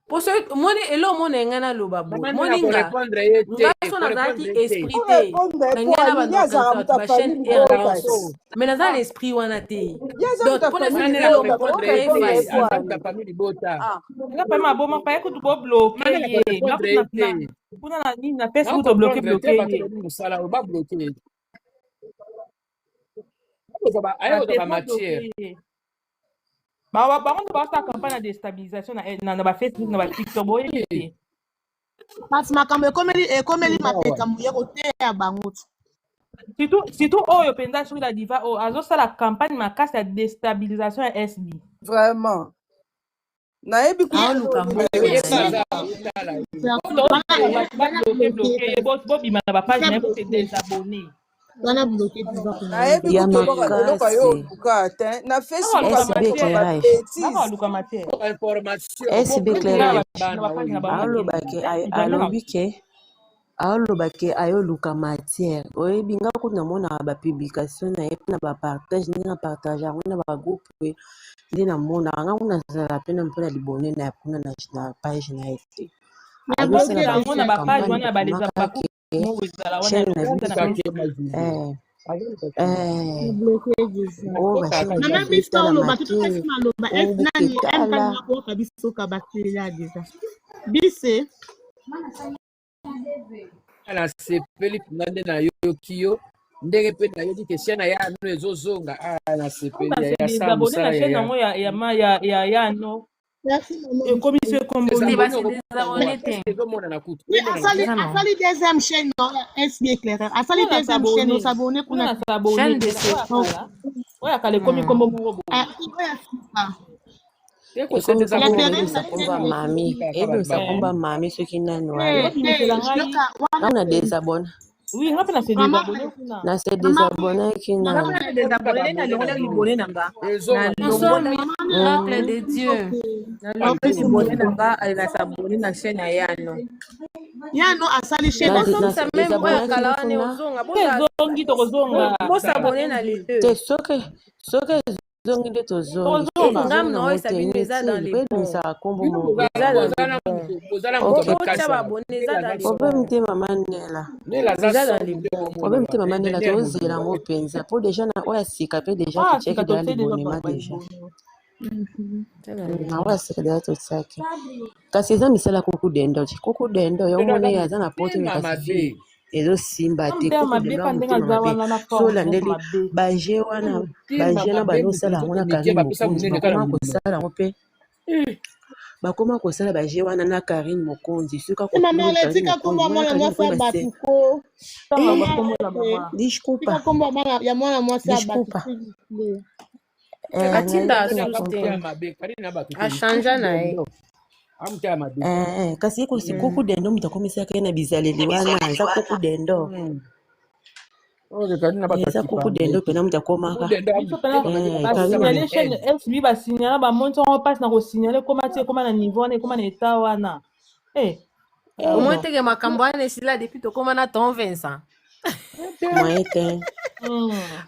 Po so moni elo moni ngana loba bo. Moni nga. Ngaso na zaki esprit te. Ngana bando ta chaîne errance. Mais na za l'esprit wana te. Donc pour les elo mo ko créer face. Ta famille bota. Nga pa maboma pa eko tubo bloquer ye. Kuna na nini na Facebook to bloquer ye. Musala ba bloquer. Ayo ba matière. Bango ba ta campagne de déstabilisation na ba Facebook na ba TikTok boye. Parce makambo ekomeli mapeka muye kote ya bango. Surtout oyo penza sur la diva azo sala campagne makasi ya déstabilisation ya SB. Vraiment. Nayebi ku bobima na bapage na ko se désabonner. Wana bloqué diva nayebi kutoka yo luka te na Facebook alobake ayoluka matière oyebi nga kuna mona bapublication na ye na bapartage nde na partage yango na bagroupe nde na mona anga kuna zala pena mpona libone na kuna na page na ye te na sepeli ngande na yokiyo ndenge pe na yo dike chena ya no ezozonga na sepeli ya sa musala ya yango ya ya no commission asali deuxième chaîne SB éclaireur asali deuxième chaîne osabone kuna chaîne de oya kale komi kombo mo mami ebisakomba mami soki nano na désabone oui nga pe na se désabonner kuna na se désabonner kina na désabonner na longola libone nanga na longola de Dieu na longola libone nanga na sabone na chaîne yano asali chaîne ça même oya kala wane ozonga zongi to kozonga bo sabone na les deux te soke zongi nde tozongi ngam na oyo sabine eza dans les bons kombo mo problème te mama Nela tozela yango mpenza po déjà na oyo asika mpe déjà totiaki deya libonema déjà oyo asika deya totiaki kasi eza misala kuku dendo yo moni aza na poto kasi ezosimba te solandeli baje wana baje na bazosala yango na Karine Mokonzi bakoma kosala yango mpe bakoma kosala baje wana na Karine Mokonzi soka kasi kuku dendo mutu akomisaka ye na bizaleli wana eza kuku dendo eza kuku dendo pena mutu akomaka basignala bamonti yango mpasi na kosignale ekoma ti ekoma na niveau wana ekoma na eta wana Au moins, tu es makambo wana esila depuis tokóma na ton Vincent. Moyen te.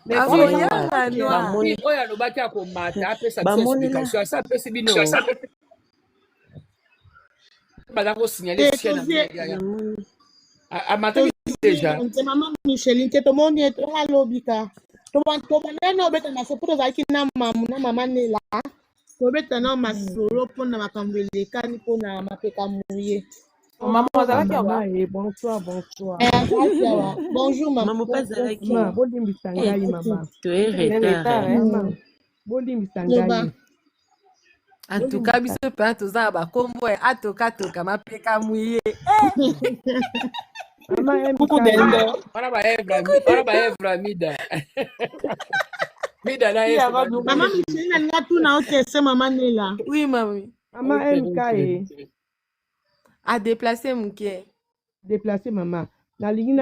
Mais voyanga noir. Oyo alobaki akomata apesa biso Bamoni la. explication asa apesi bino baza kosignale amata déjà Maman Micheline te tomoni alobika tobanda na obeta na so po tozalaki na mama Nela tobeta na masolo mpona makambo elekani mpona mapeka muye. Maman azalaki awa. Bonsoir. Bonjour maman. Maman pazalaki. Maman, bolimbisa ngai maman. Tu es retard. Maman, bolimbisa ngai. En tout cas, biso pe toza ba kombo atoka mapeka muye. Maman aime Coucou Dendo. Wana ba Evra Mida. Mida na Evra. Maman Micheline nga tuna otese maman Nela. Oui, mami. Maman aime kae. A déplacer muke. Déplacer maman. Nalingi